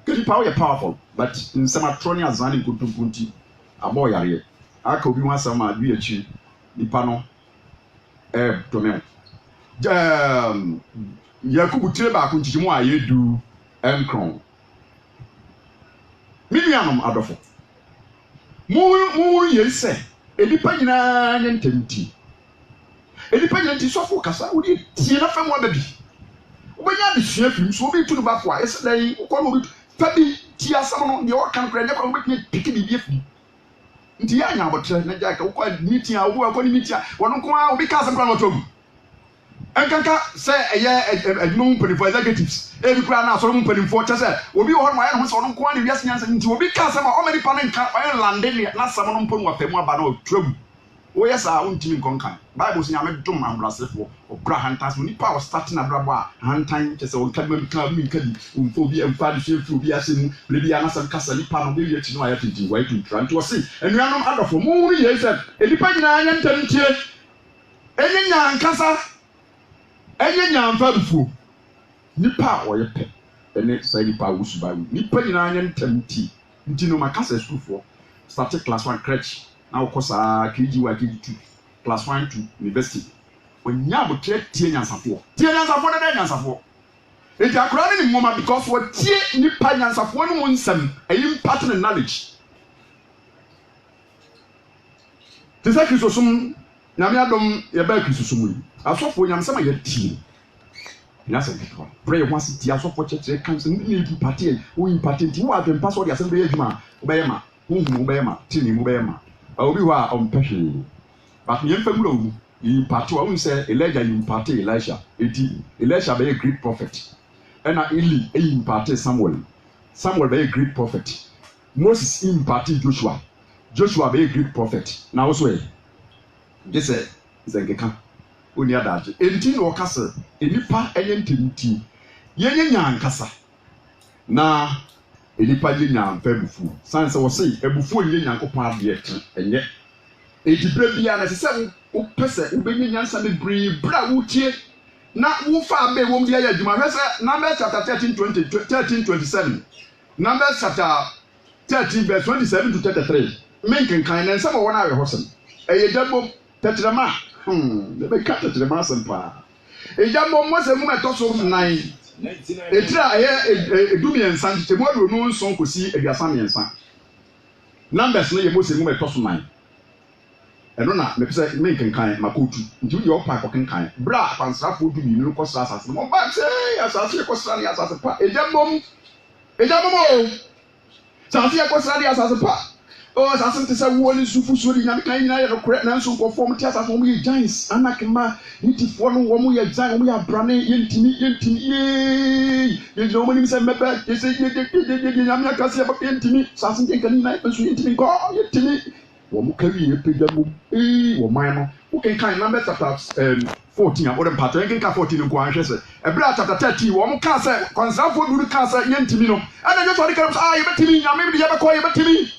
B: kanipa wɔyɛ powerful but nsɛm atoro ne azan ne nkontomponti abɔ yareɛ aka obi ho asɛm a bi akyi nipa no tome Yakubu tire baako nkyikimu a yɛdu nkron milianom adɔfo mu yɛ sɛ enipa nyinaa nyɛ ntanti enipa nyinaa nti sɔfo kasa wodi tie na fam wa babi wobɛnya adesua fim so obi tu no ba kwa ɛsɛ dai wokɔ no obi tabi tie asɛm no deɛ wɔka nkora nyɛ kwa wobɛtumi piki biribi afi nti ya nya abotre na jaka wokɔ meeting a wo akɔ ni meeting a wɔno nko a obi ka asɛm kora no togu enkanka sɛ ɛyɛ adwuma mpanimfoɔ executives ebi kora na asɔre mpanimfoɔ kyɛ sɛ obi wɔ hɔ no ayɛ no ho sɛ ɔno nko a ne wiase nyansa nti obi ka asɛm a ɔma nipa no nka ɔyɛ lande ne na asɛm no mpo no wafɛ mu aba na ɔtwagu woyɛ saa wontimi nkɔnkan bible sɛ nyame dom ambrasefoɔ ɔbra hantas no nipa a ɔstate na brabɔ a hantan kyɛ sɛ ɔnka ma mika minka bi ɔmfa obi ɛmfa de hwɛ mfiri obi asɛ mu bere bi anasɛm kasa nipa no bɛwi akyi no ayɛ tintin wɔayɛ tuntura nti ɔse anuanom adɔfo mo no yɛ sɛ nipa nyinaa nyɛ ntam ntie ɛnyɛ nyankasa ɛnyɛ nyamfa bufuo nipa a ɔyɛ pɛ ɛne saa nipa a wosuba wu nipa nyinaa nyɛ ntam nti no makasa sukufoɔ start class 1 crèche na wokɔ saa KG1 KG2 class 1 to university onya abotre tie nyansafoɔ dada nyansafoɔ enti akora ne mmoma because what tie nipa nyansafoɔ no mu nsɛm ɛyi impact ne knowledge tisa krisosum nyame adom yɛba krisosum yi asɔfoɔ nyamsɛm a yɛtie nyasɛ bitwa pray ho ase tie asɔfoɔ kyerɛkyerɛ kan sɛ ne impact wo impact nti wo adwempa so de asɛm bɛyɛ adwuma wobɛyɛ ma honhum wobɛyɛ ma tini mu bɛyɛ ma obi hɔ a ɔmpɛhwee but yɛmfa mura wu impact wa wo sɛ Elijah impact Elisha eti Elisha bɛyɛ great prophet ɛna Eli impact Samuel bɛyɛ great prophet Moses impact Joshua bɛyɛ great prophet na wo so ɛ gye sɛ nkeka oni adagye enti na ɔka sɛ enipa ɛyɛ ntemti yɛnyɛ nyankasa na enipa yɛ nyamfa bufu san sɛ wɔsɛ ebufu yɛ Nyankopɔn adeɛ ɛnyɛ edibere bia na sɛ wo pɛsɛ wobɛnya nyansa bebree bra wotie na wo fa abe wom dia yɛ adwuma hwɛ sɛ Numbers chapter 13:27 Numbers chapter 13 verse 27 to 33 menken kan na nsɛm wɔn awe hosem ɛyɛ dabo tetrema de be ka tetrema asempa ejabo mose mu meto so 9 etira ɛyɛ edumiensa ntemu aduonu nson kosi aduasa miensa numbers no yɛ mose mu meto so 9 ɛno na mepɛ menken kan makotu nti wo yɛ ɔpa akɔkenkan bra kwansrafo duminu kɔsra asase mo ba sɛ asase kɔsra ne asase pa ejabo o asase kɔsra ne asase pa o asase te sɛ wo ne sufu so di nyame kan nyina yɛ korɛ na nso nkɔfo mo te asase mo yɛ giants anakema nitifo no wo mo yɛ giant mo yɛ abrane yɛntimi yɛgyina mo nim sɛ mɛbɛ yɛsɛ nyame akase yɛ yɛntimi asase nkenkan nyina yɛ so yɛntimi nkɔ yɛntimi wo mo kawi yɛ pagya mo wo man no wo kenkan number chapter 14 a wo dem pato kenkan 14 nko anhwɛ sɛ ɛbra chapter 13 wo mo ka sɛ konsafo duru ka sɛ yɛntimi no ɛna nyɛ so de ka yɛbɛtimi nyame bi yɛbɛkɔ yɛbɛtimi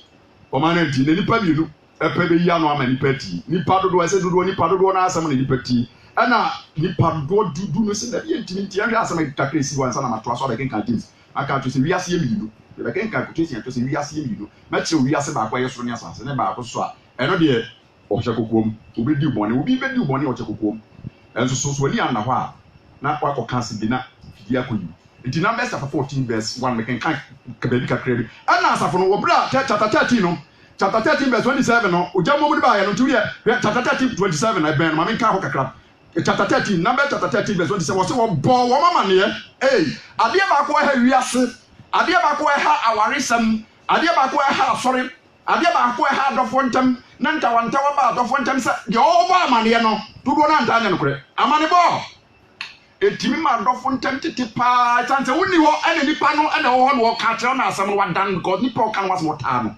B: Omana nti ne nipa mienu epe be ya no ama nipa ti nipa dodo ese dodo nipa dodo na asem na nipa ti ana nipa dodo dudu no se na ye ntimi nti ahwe asem kakra si wansa na mato aso be kenka James aka to se wiase ye mienu be kenka quotation to se wiase ye mienu ma kire wiase ba kwa ye soro ne asase ne ba ko so a eno de ohye kokom obedi ubone obi bedi ubone ohye kokom enso so ni ana hɔ a na kwa kanse bi na fidi akoyi nti Numbers chapter 14 verse 1 we can kabebi kakra bi ana asafo no wobra chapter 13 no chapter 13 verse 27 no ojammo mu ba ya no nti chapter 13 27 na ben ma menka ho kakra chapter 13 Numbers chapter 13 verse 27 wo se wo bo wo mama ne ade ba ko ha wiase ade ba ko ha awaresam ade ba ko ha asore ade ba ko ha adofo ntam na ntawanta wa ba adofo ntam se de o ba amane no dodo na ntanya no kore amane bo etimi ma dofo ntem tete pa chance woni ho ene nipa no ene ho no ka kire na asam wa dan god nipa kan was mo ta no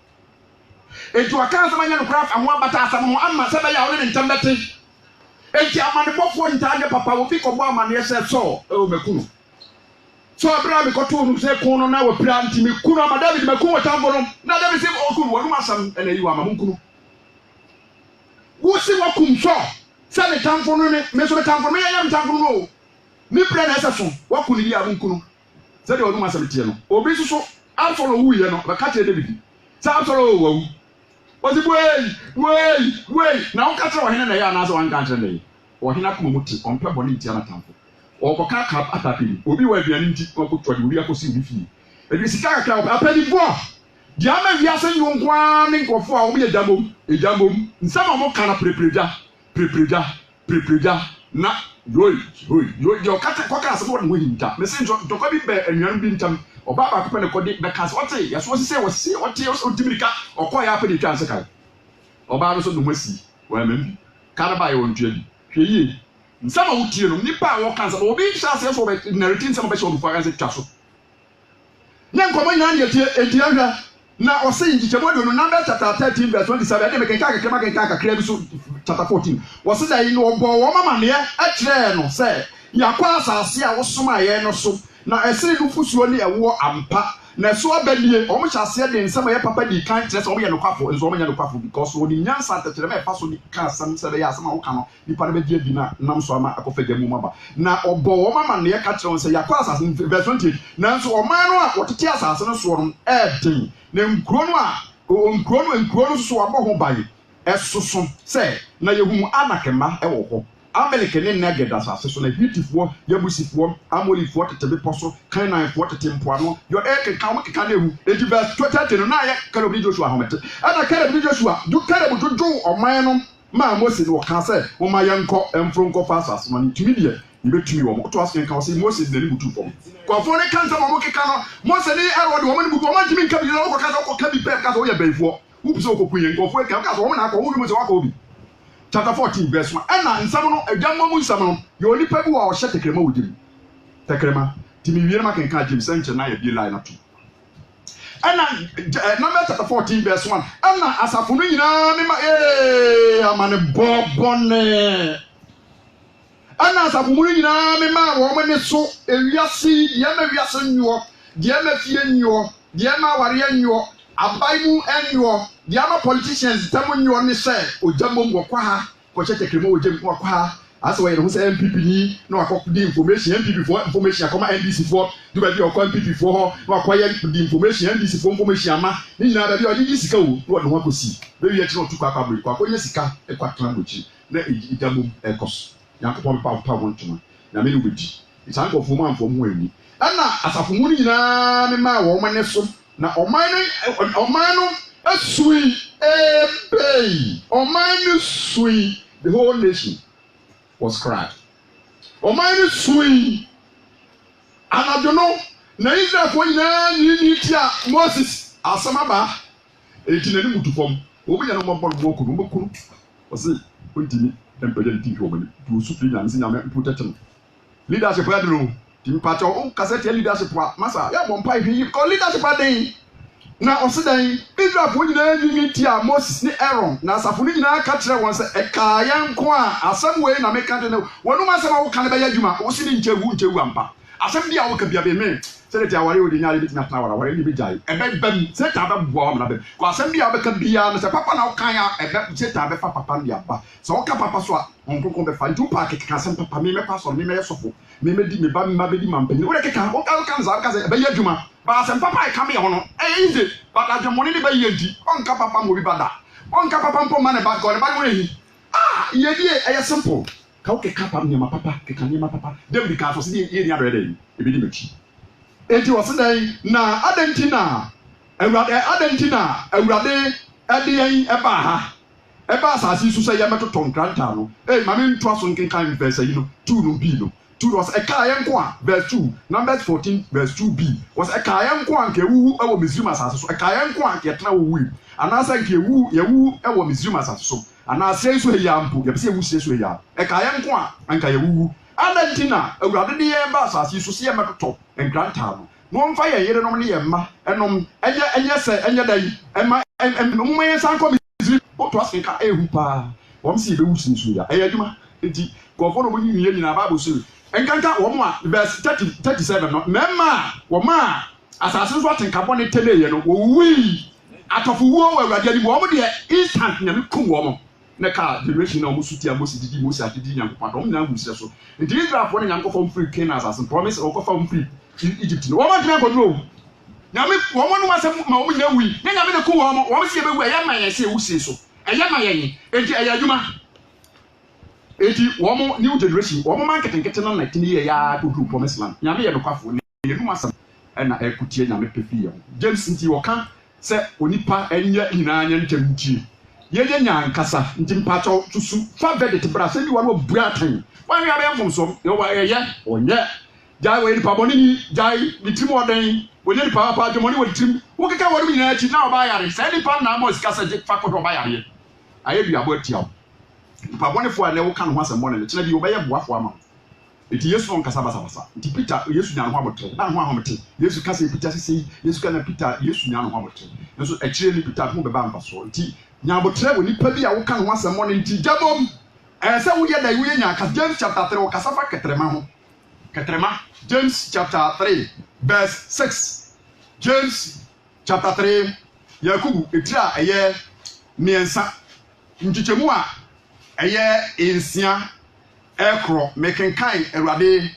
B: etu aka asam anya no kra fa ho abata asam ho amma se be ya wo ne ntem bete enti amane bofo ntanya papa wo fi ko bo amane se so o mekunu so abra me koto no se kun no na wo pira ntimi kunu ama David mekunu wo tamfo no na David se o kunu wo no asam ene yi wa ma kunu wo se wo kum so se me tamfo no ne me so me tamfo me ya me tamfo no ni pre na eseso wakunu yi abunkunu se de onu masamtie no obi suso Absalom wu ye no ba ka tere David sa Absalom wu ozi wey na on ka tere ohene na ya na so wan ka tere ne ohene akoma muti onpe boni ntia na tamfo oboka ka atapi obi wa aduane nti wakoto de obi akosi obi fi ebi sika kakra apani bo di ama wiase nyonkwa ne nkofo a obi ejambom nsama mo kana prepreja na yo kata koka asem won ho hinta me se to ko bi be anuan bi ntam oba ba ko ne ko de be ka se ote ya so se ote otimirika okoya apa de twa se kai oba no so no masi wa mam kana ba ye won twa bi hwe yi nsama wutie no nipa a wo kansa obi hya se so be narrative nsama be so obi fa kansa twa so nya nkomo nya ne eti ahwa na o se njichemo do no Numbers chapter 13 verse 27 de me kenka kakra bi so chapter 14 was say that you know wo mama ne a kire no say yakwa asase a wo soma ye no so na esiri no fusuo ne ewo ampa na so abadie o mo hyase de nsema ye papa di kan kire so o ye no kwafo nso o mo nya no kwafo because o di nyansa tetere me fa so di kan sam se be ya asema wo ka no di pa be die bi na nam so ama akofa jamu maba na obo wo mama ne ka kire say yakwa asase verse 28 na nso o man no a wotete asase no so no den na nkuro no so abo ho baye esoso se na yehu anakema ewo ho ameleke ne nageda asase so na hitifo yabusifo amolifo tetebe poso kanaifo tetempoano yo ekeka mo keka na ehu edi verse 20 no na ye Caleb Joshua homete ana Caleb Joshua du Caleb jojo oman no ma Moses no ka se wo ma yenko emfro nko fa asase no ntumi de ibetumi wo mo to asen ka wo se Moses de ni butu fo ko fo ne kansa mo keka no Moses ni ero de wo ni butu wo ma ntumi nka bi no ko ka bi pe ka so wo ye beifo upso okokunye nkofo eka ka so wo na akọ wo mu se waka obi chapter 14 verse 1 ana nsam no adwamma mu nsam no ye onipa bi wa o hye tekrema wodiri tekrema timi wiere ma kenka James nche na ye bi line na to ana Numbers chapter 14 verse 1 ana asafo no nyina me ma amane bobone ana asafo no nyina me ma wo me so ewiase ye ma wiase nyuo de ma fie nyuo de ma ware nyuo abaimu enyo the other politicians tamu nyo ni say ojambo ngokwa ha ko chetekremo ojam ngokwa ha as well who say MPP ni no akọ the information MPP for information akoma NDC for do be o MPP for no acquire the information NDC for information ama ni na da bi o di sika o no de ho akosi be wi echi no tu kwa break kwa nya sika e kwa tran mochi na idamo ekos yankopon pa wontuma na me no bedi isan ko fo man fo mo ani ana asafo mu ni nyina me ma wo mane so na oman no asui ebei oman no sui the whole nation was cried. Oman sui anadono na Israel for ni tia Moses asamaba etina ni mutufom obi ya no mbon boku osi ontimi empede ni tinki omani du supli na nsi nyame protection leadership ya do timi pacho on cassette leadership masa ya bon pai hwi ko leadership aden na osidan Israel for ni tia Moses ni Aaron na asafo ni nyina ka kire won se eka yanko a asam we na meka de no wonu masam a wo kan be ya djuma wo si ni nchewu ampa asam dia wo ka bia be me se de aware wo de nyaale bi tina aware ni bi jai ebe bam se ta be bo am na be ko asam dia be ka bia no se papa na wo kan ya ebe se ta be fa papa ndia ba so wo ka papa so a onko be fa ntu pa ke ka asam papa me pa so me yesofo me di me ba me ma be di mampa ni wo de ke ka wo kan za ka se be ya djuma ba asam papa e ka me ho no easy but that money ni be yedi onka papa mo bi bada onka papa mpo man ba go ne ba we hi yedi e simple ka wo ke ka papa ni ma papa ke ka ni ma papa dem bi ka so se ye ni adore dey e bi di mechi enti wo se dai na adentina awurade eden e ba ha e ba asasi su se ye metoto nkranta no ma me nto aso nkenkan verse yi no 2 no bi no 2 was a kayanko a verse 2 Numbers 14 verse 2b was a kayanko a nke wu ewo Misrim asase so a kayanko a nke tena wo wi anasa nke wu ewo Misrim asase so anasa so ya mpo ye pese wu sie so ya a kayanko a anka ye wu adantina awurade de ye ba asase so se ye metoto enkranta no mfa ye yere no ne ye mma enom enye se enye dai emma mo ye san ko Misrim o to asenka ehu pa wom si be wu sin so ya adwuma enti ko fo no mo ni nyina Bible so enkanka womo a verse 37 no mema woma asase so atenka bone teleye no wi atofo wo awurade ani wo de instant nyame kum womo ne ka generation na omusuti amosi didi mosi atidi nyankopon dom na agusire so nti Israel for ne nyankopon free Canaan asase promise o ko fa free Egypt no womo tena control nyame womo no asem ma womo nya wi ne nyame ne kum womo se bewu eya man yese wusie so eya man yen enti eya adwuma eti womo new generation womo marketing na 19 year ya to group promise land nyame ye bekwafo ne nu asam na ekutie nyame pefi James nti woka se onipa enye nyina anya ntamtie ye nyankasa nti mpacho tusu fa verdict bra se bi wo bua tan wan ya be mfomso ye wa ye onye jai we nipa boni ni jai ni trim odan onye nipa pa adwomoni wo trim wo keka wo nyina achi na oba yare se nipa na mo sika se fa kodo oba yare aye bi abo atiawo pa bone fo ale wo kan ho asem bone le kina bi obeye boafo ama eti Yesu on kasa basa enti Peter Yesu nya no amotre na ho amotre Yesu kasa Peter sisi Yesu kana Peter Yesu nya no amotre nso ekire ni Peter ho beba mfa so enti nya amotre wo nipa bi a wo kan ho asem bone enti jabom se wo ye da wo ye nya ka James chapter 3 wo kasa fa ketrema James chapter 3 verse 6 James chapter 3 Yakubu etira eye miensa nchichemu a eye insia ekro mekenkan Awurade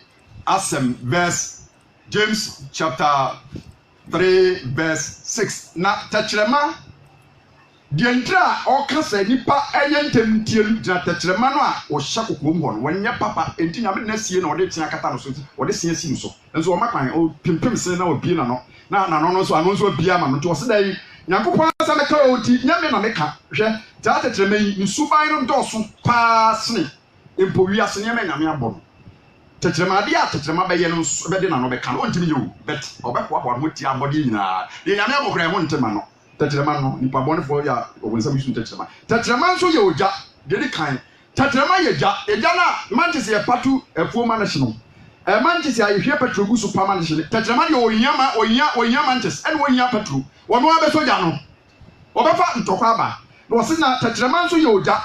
B: asem verse James chapter 3 verse 6 na tachirema dientra o kasa nipa eye ntemtie na tachirema no a o hya kokom ho no wanya papa enti nyame na sie na ode tia kata no so ode sie si so enso o makan o pimpim se na obie na no na no so ano so bia ma no to sedai Nyankopon asa meka oti nyame na meka hwe ta tachirema yi nsuban no doso paasne empo wiase nyame nyame abon tachirema dia tachirema be ye no be de na no be ka no ntimi yo bet obekwa abo no ti abode nyina de nyame abokra ho ntema no tachirema no nipa bone fo ya obonsa bisu tachirema nso ye oja de kan tachirema ye eja na Manchester ye patu efuo ma na hye Manchester ye hwe petrol su pa ma na hye tachirema ye onya Manchester en onya petrol wono abeso ja no obefa ntokwa aba no se na tachirema nso ye oja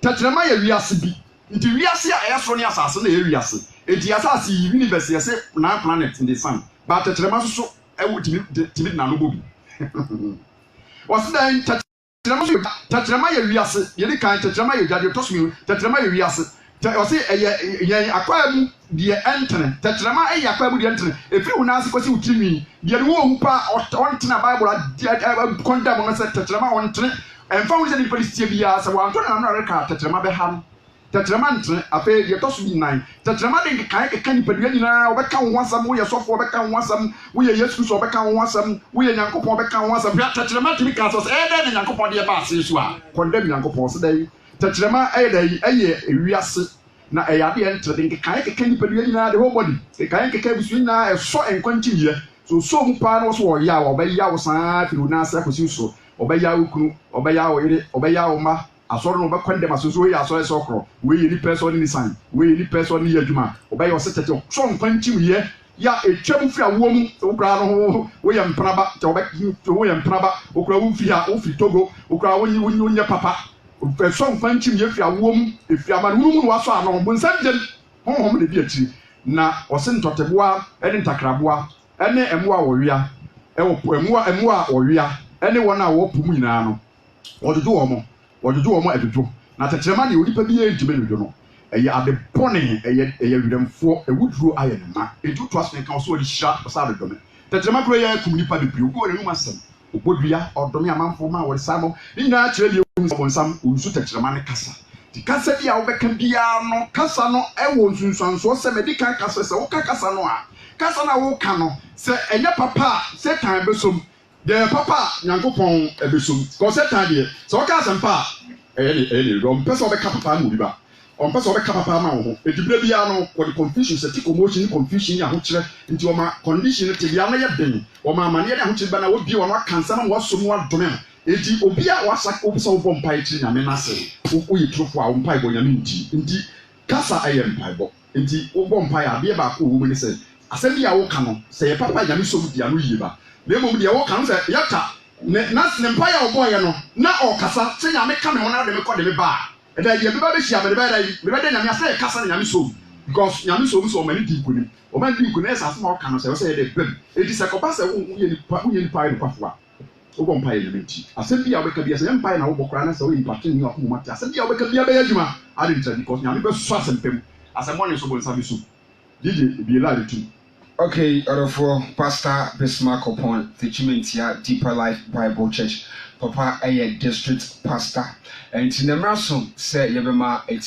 B: tachirema ye wiase bi nti wiase a eyesoro ne asase na ye wiase enti asase yi universe ye se na planet in the sun but tachirema so ewu timi na no bobi wose dan tetrema ye wiase ye de kan tetrema ye dade to so mi tetrema ye wiase o se ye akwa mu de entene tetrema ye akwa mu de entene efiri wo na se kwasi utirimi de no wo mpa ontena bible condemn no se tetrema ontene emfa wo se ni police bia se wa ntona na reka tetrema be ha tetrema ntene afa de to so bi nan tetrema de kan ni padua nyina obeka wo asam wo ye sofo obeka wo asam wo ye yesu so obeka wo asam wo ye nyankopon obeka wo asam tetrema timi ka so de ne nyankopon de ba ase so a condemn nyankopon se dai tetrema dai wiase na eyade entere de kan ni padua nyina de whole body kan bisu nyina so enkwanti ye so mu pa no so wo ya wo ba ya wo san firu na asa kosi so obeya wo kunu obeya wo yire obeya wo ma asoro no be kwendem asoso we asoro so okro we yi ni person ni san we yi ni person ni adwuma obeya wo setete so nkwantim ye ya etwam fi awo mu okra no wo ye mpraba te wo ye mpraba okra wo fi ha wo fi Togo okra wo nye papa so nkwantim ye fi awo mu efi ama no mu no waso ano bo nsanjem honhom de bi akiri na ose ntoteboa ene ntakraboa ene emwa wo wia emwa wo wia ene wona wo pumu nyina no wododo omo adodo na tetrema ne onipa bi entime no no eye ade pone eye wiremfo ewuduro aye ne ma etutu asne kan so odi hira sa de dome tetrema kro ye kum nipa bebre ogo re numa sem obodua odome amanfo ma wo samo nyina kire bi wo nsam unsu tetrema ne kasa di kasa bia wo beka bia no kasa no ewo nsunsuanso se medical kasa se wo kasa no a kasa na wo ka no se enye papa se tan besom de papa nyankopon ebesom ko se tan de se wo ka sempa ele rom pesa wo beka papa mu bi ba on pesa wo beka papa ma wo edibire bia no ko the confusion se ti commotion confusion ya ho kire nti wo ma condition te bia no ye den wo ma amane ya ho kire ba na wo bi wo no kansa na wo so no adome eti obi a wasa obisa wo bompai kire nyame na se wo yi trofo a bompai bo nyame nti kasa aye mpai bo nti wo bompai a bia ba ko wo mu ni se asem bia wo ka no se ye papa nyame so dia no yie ba na mom dia wo ka no se yata na mpai a wo boye no na o kasa se nyame ka me ho na de me ko de me ba da ye be ba be hia me ba da me ba de nyame asa kasa na nyame so because nyame so so mani di kunim o man di kunim esa asem o ka no se wo se ye de bem edi se ko ba se wo ye ni pa no kwafoa wo bompa ye nti asem bia wo beka bia se mpa na wo bokora na se wo impact ni akoma mate asem bia wo beka bia be adwuma ade ntia because nyame be so asem pem asem mo ne so bo nsa bi so DJ bi la de tu.
A: Okay, for Pastor Bismarck upon the Chimentia Deeper Life Bible Church. Papa a district pastor. And in the Mason say Yabema a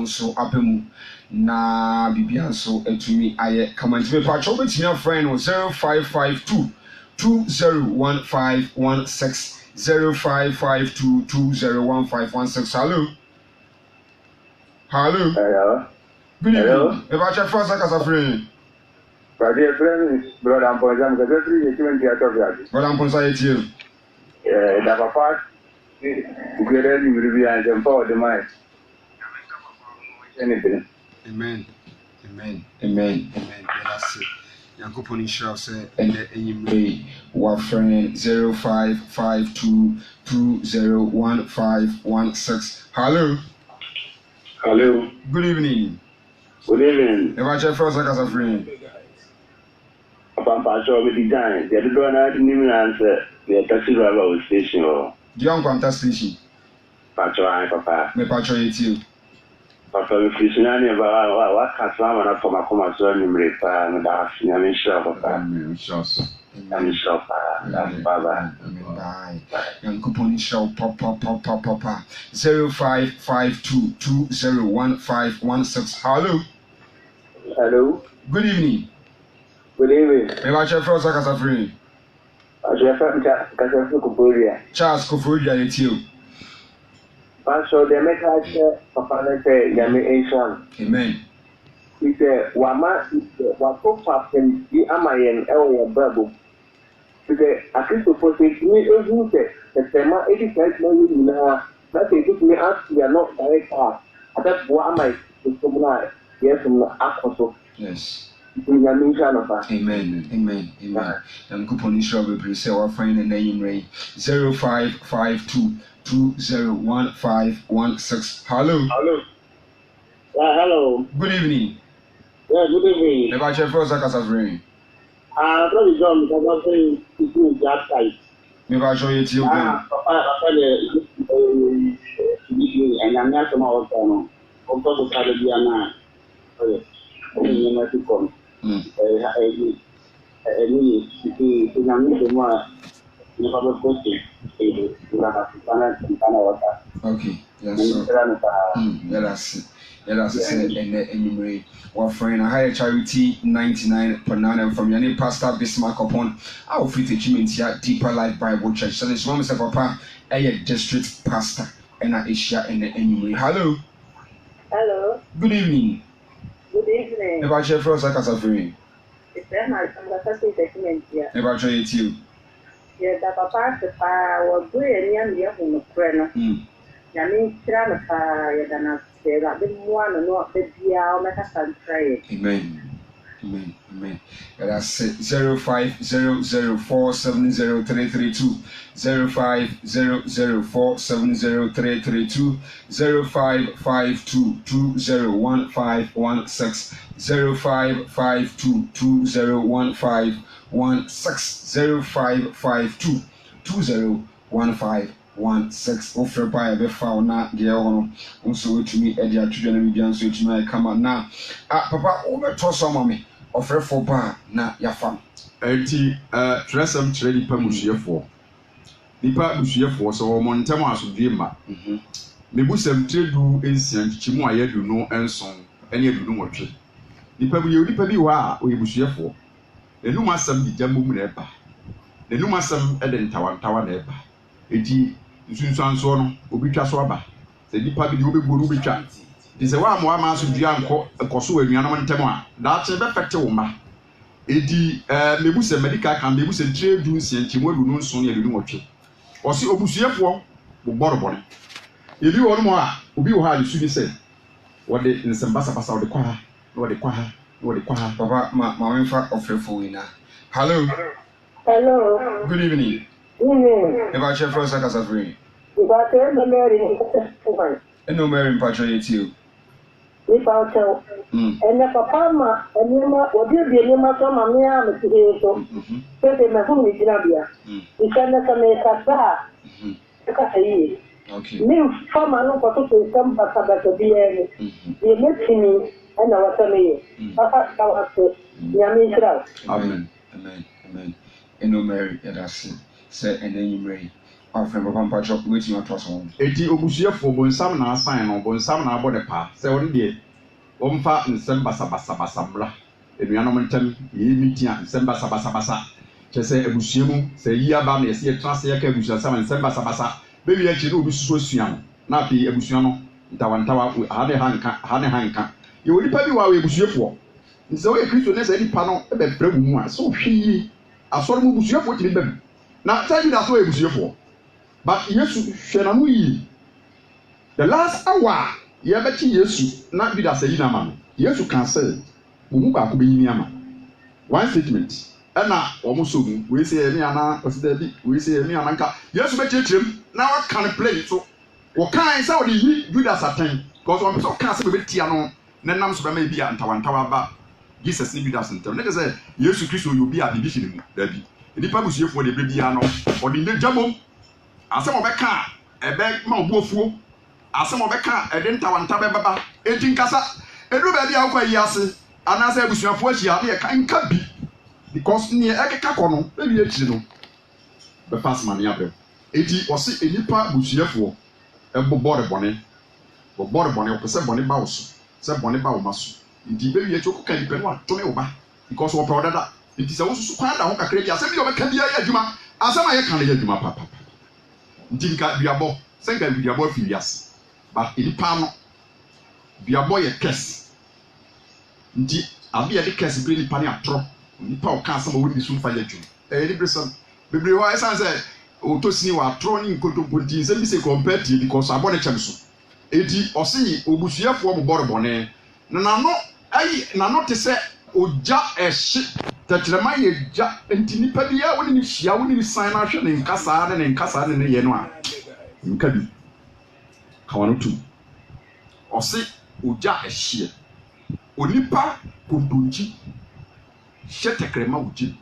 A: so Abemu na Bibianso and to me I come and me patrol with your friend 0552 201516 0552 201516. Hello. Good evening. About your first as a friend.
C: But dear friend, brother Amponzam, because every achievement you are talking about.
A: Brother Amponzam,
C: the papa, together you will be and empower the mind. Anything.
A: Amen. That's it. Yankopon shall say, and the our friend 0552 201516. Hello. Good evening.
C: Good evening.
A: About your first as a friend.
C: Papa, so we design. The other one I didn't even answer. The taxi driver station.
A: Young Quanta station.
C: Papa.
A: Me patro you.
C: Papa, if you see any about what can't someone up for my commerce on him, and that's I'm sure, Papa. I'm sure, Papa.
A: Young coupon show Papa 0552 201516.
C: Hello.
A: Good evening.
C: Good evening.
A: Me watch your first as a friend. Charles Koforia it's you.
C: Pastor, the message Papa say Yami Asian.
A: Amen.
C: He said, Wama is what so far from the Amayan Elwa Bible. He said, a Christopher says, me who said, the Tema 85 million now, that they took me ask we are not direct path. That's what am I to someone? Yes, from the Apostle.
A: Yes.
C: Amen.
A: And coupon is sure we say our friend and name ray 0552 201516. Hello.
C: Hello.
A: Good evening.
C: Yeah, good evening.
A: About your first as a friend.
C: Probably John, because I'm saying it's that side.
A: Me ba show you to
C: Papa the and I'm not tomorrow. Of course, I will be a man. You know, to come.
A: Okay, yes, sir. That's it. And anyway, our friend, a higher charity 99.9 from your Pastor Bismarck upon our free teaching here, Deeper Life Bible Church. So this one is a papa, a district pastor, and I Asia and anyway. Hello.
D: Hello.
A: Good evening.
D: Good evening.
A: If I share first, like I said,
D: It's Emma from the first segment here.
A: if I show you to you.
D: Yes, the papa was doing a young from the friend. Yamin Tranapa, Yadana, the one and not the Dia, make us try.
A: Amen. Amen. That's 0500470332, 0500470332, 0552201516, 0552201516, 0552201516. Offer by a found not Gail also to me, Eddie, children, and so to me, come on now. Papa, over to some of me. Offer for bar na yafam.
B: Enti tresem kyerɛ nipa busuafoɔ. Nipa busuafoɔ so wɔn ntam asodwe ma. Mebusam tredu ensia nkyimu a yɛdu no enson ɛne adu no wɔtwe. Nipa bi yɛ nipa bi wɔ a ɔyɛ busuafoɔ. Enum asɛm di gya mum na ɛba. Enum asɛm ɛde ntawantawa na ɛba. Enti nsunsuanso no obi twa so aba. Sɛ nipa bi de obɛbu no obɛtwa. Dise wa mo ama so dua nkoso anuanom ntem a daache be fete wo ma edi mebusa medical kan mebusa trade du nsianchimo adu no nso ne adu nwotwe osi obusuefo boborobore ebi wo no mo a obi wo ha de su bi se wo de nsembasa basa wo de kwa ha wo de kwa ha wo de kwa ha
A: papa ma wenfa ofrefo wina. Hello. Good evening. If I share first like as a free.
D: But Mary,
A: No Mary Patrick you.
D: If I'll tell, and the papa, and Yama, or dear Yama, some of me, I'm a so. So they may whom is Rabia. You can never make a bar.
A: Okay.
D: New farmer, no particular some Papa to be any. You met me and our family. Papa, our Yami.
A: Amen. No Mary, that's it. Say, and then you may. Our friend Papa Patrick, waiting on us home.
B: Eti obusuafo bonsam na asan no bonsam na abode pa se won de omfa nsem basa mra enuanom ntem ye mitia nsem basa chese abusuamu se yi aba na yesi etrase ya ka abusuasam nsem basa be wi achi no obi suso suam na afi abusua no ntawantawa ha ne hanka ye woni pa bi wa we abusuafo nse wo ye Kristo ne se nipa no e be fra mu a so hwi asoro mu abusuafo ti be na tayi da so abusuafo. But Yesu hwenanu yi. The last hour ye beti Yesu na bi da sayi na ma. Yesu kan say, "Mumu ba ko be yin ama." One statement. Na omo so mu, we say emi ana, osida bi, we say emi ana nka. Yesu be chirem na wa kan play so. Wo kan say wo di yi Judas atan. Because one so kan say be tia no, na nam so be ma bi antawantawa ba. Jesus ni Judas ntam. Na say Yesu Kristo yo bi a division mu da bi. Nipa busuefo de be bia no, odi ne djamom. Asem obeka ebe ma obuofuo asem obeka ede ntawanta bebaba enti nkasa edu ba bia akwa yi ase anase abusuafo ahia na ye kan ka bi because ne ekeka kono e bi akiri no be pass man ya be enti osi enipa abusuafo ebobore bone opese bone ba wo so se bone ba wo maso enti be wi echoku kan dipe no atome wo ba because wo pro dada enti se wo susu kwa da ho kakra bi asem bi obeka bi ya adwuma asem aye kan ya adwuma papa Dinka biabo, senga biabo filias. But inipa no biabo ye kes. Nti abi ye de kes bi nipa ni atro. Nipa o kan sama woni sum fa yadwum. Ni bresam. Bebre wa esan say o to sini wa atro ni nkontomponti nsem bi se compare ti because abone chem so. Edi osi obusuafo mo borbone. Na no te se oja ehye tatrema ye ja enti nipa bia woni ni hia woni ni san na hwe ne nkasa ne ye no a nka bi kawano tu osi oja ehye onipa kondonji hye tekrema uji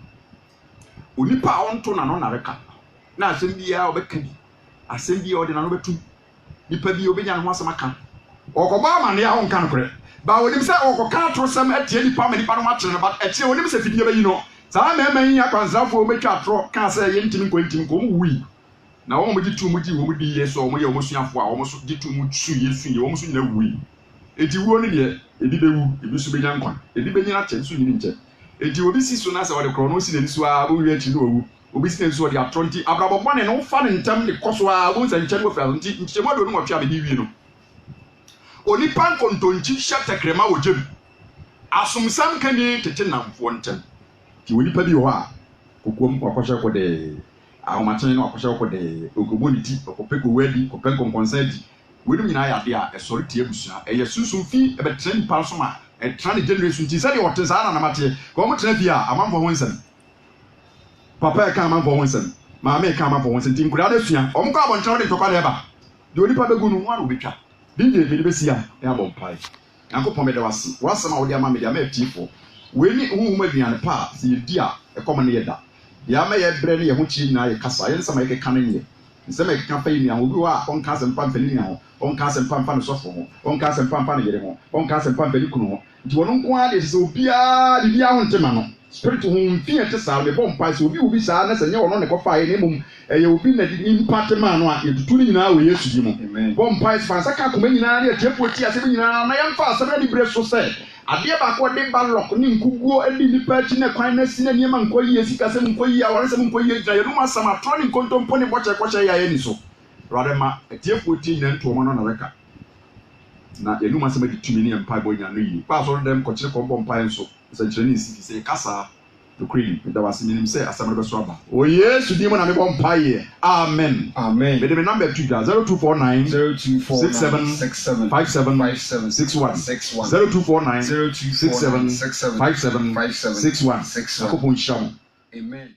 B: onipa onto na no na reka na asɛm biara obɛka bi asɛm biara ɔde na no bɛtum nipa bi obɛnya no ho asɛm aka ɔkɔbɔ amane a ɔnka no korɛ ba wonim sɛ ɔkɔka atorosɛm atie nipa ma nipa no akyere no ba ɛkyerɛ wonim sɛ fidie bɛyi no saa mɛma yi akwansrafoɔ wɔbɛtwa atorɔ ka sɛ yɛntimi nkɔ ɔmo wui na wɔn gye tu mu gye wɔn di yɛ so wɔn yɛ wɔn suafoɔ a wɔn so gye tu mu su yɛ wɔn so nyina wui eti wuo no deɛ ebi bɛwu ebi so bɛnya nkwa ebi bɛnyina kyɛ nso nyini nkyɛ eti obi si so na sɛ wɔde korɔ no si n'ani so a wɔn wi akyi no owu obi si n'ani so wɔde atorɔ nti abrabɔ bɔne no fa ne ntam de kɔ so a wɔn nsa nkyɛn wɔ fira nti nkyɛn mu ado no wɔtwe abɛdi wie no onipa nkontonkyi hyɛ tɛkrɛma wɔ gyem asomsam kani tete namfoɔ nkyɛn ti onipa bi wɔ hɔ a kokoam wakɔhyɛ kɔ dɛɛ ahomakyen no akɔhyɛ kɔ dɛɛ ogobo ne ti ɔkɔpɛ kowa di kɔpɛ nkɔnkɔnsa di wɔn nyinaa yɛ adeɛ a ɛsɔre tie busua ɛyɛ sunsun fi ɛbɛtena nipa so ma ɛtena ne generation ti sɛdeɛ ɔte saa na namate kɔn mo tena fi a amanfo ho nsɛm papa ɛka amanfo ho nsɛm maame ɛka amanfo ho nsɛm ti nkura adesua ɔmo kɔ abɔnten ɔde ntɔkwa de ɛba deɛ onipa bɛgu no ho ano obɛtwa dinge mede bɛsi a ɛabɔ mpae nyankopɔn mede wase wasɛm a wode ama mede ama atiefo wei ne honhom aduane pa a sɛ yɛdi a ɛkɔm no yɛ da deɛ ama yɛbrɛ ne yɛ ho kyiri nyinaa yɛ kasa yɛne sɛm a yɛkeka no nyɛ nsɛm a yɛkeka fa yi nua ho obi hɔ a ɔnka asɛmpa mfa ne nua ho ɔnka asɛmpa mfa ne sɔfo ho ɔnka asɛmpa mfa ne yere ho ɔnka asɛmpa mfa ne kunu ho nti wɔno nko ara deɛ sɛ obiara de biara ho ntema no spirit ho mfi ɛte saa mebɔ mpae sɛ obi saa na sɛ nyɛ wɔno ne kɔfaeɛ na mmom ɛyɛ obi na nipa te maa no a yɛtutu no nyinaa wɔ yesu di mu bɔ mpae sɛ fansa ka akoma nyinaa ne atiafoɔ ti asɛm nyinaa na yɛmfa asɛm no de berɛ so sɛ adeɛ baako ɔde balɔk ne nkuguo adi nipa akyi ne kwan na si na nneɛma nkɔ yie sikasɛm nkɔ yie awaresɛm nkɔ yie gyina yɛnom asɛm atorɔ ne nkontompo ne bɔkyɛ yɛ ayɛ ni so awurade ma atiafoɔ ti nyina ntoɔma no na bɛka na yɛnom asɛm adi tumi ne yɛmpae bɔ nyina no yie pa asɔre dɛm kɔkyere kɔmbɔ mpae nso nsɛnkyerɛ ne nsi fi sɛ yɛkasa nokweli meda wase menim sɛ asɛm no bɛso aba o yesu din mu na mebɔ mpaeɛ amen mede me number to dwa 0249 67 57 61 0249 67 57 61 akɔpɔ nhyira mo amen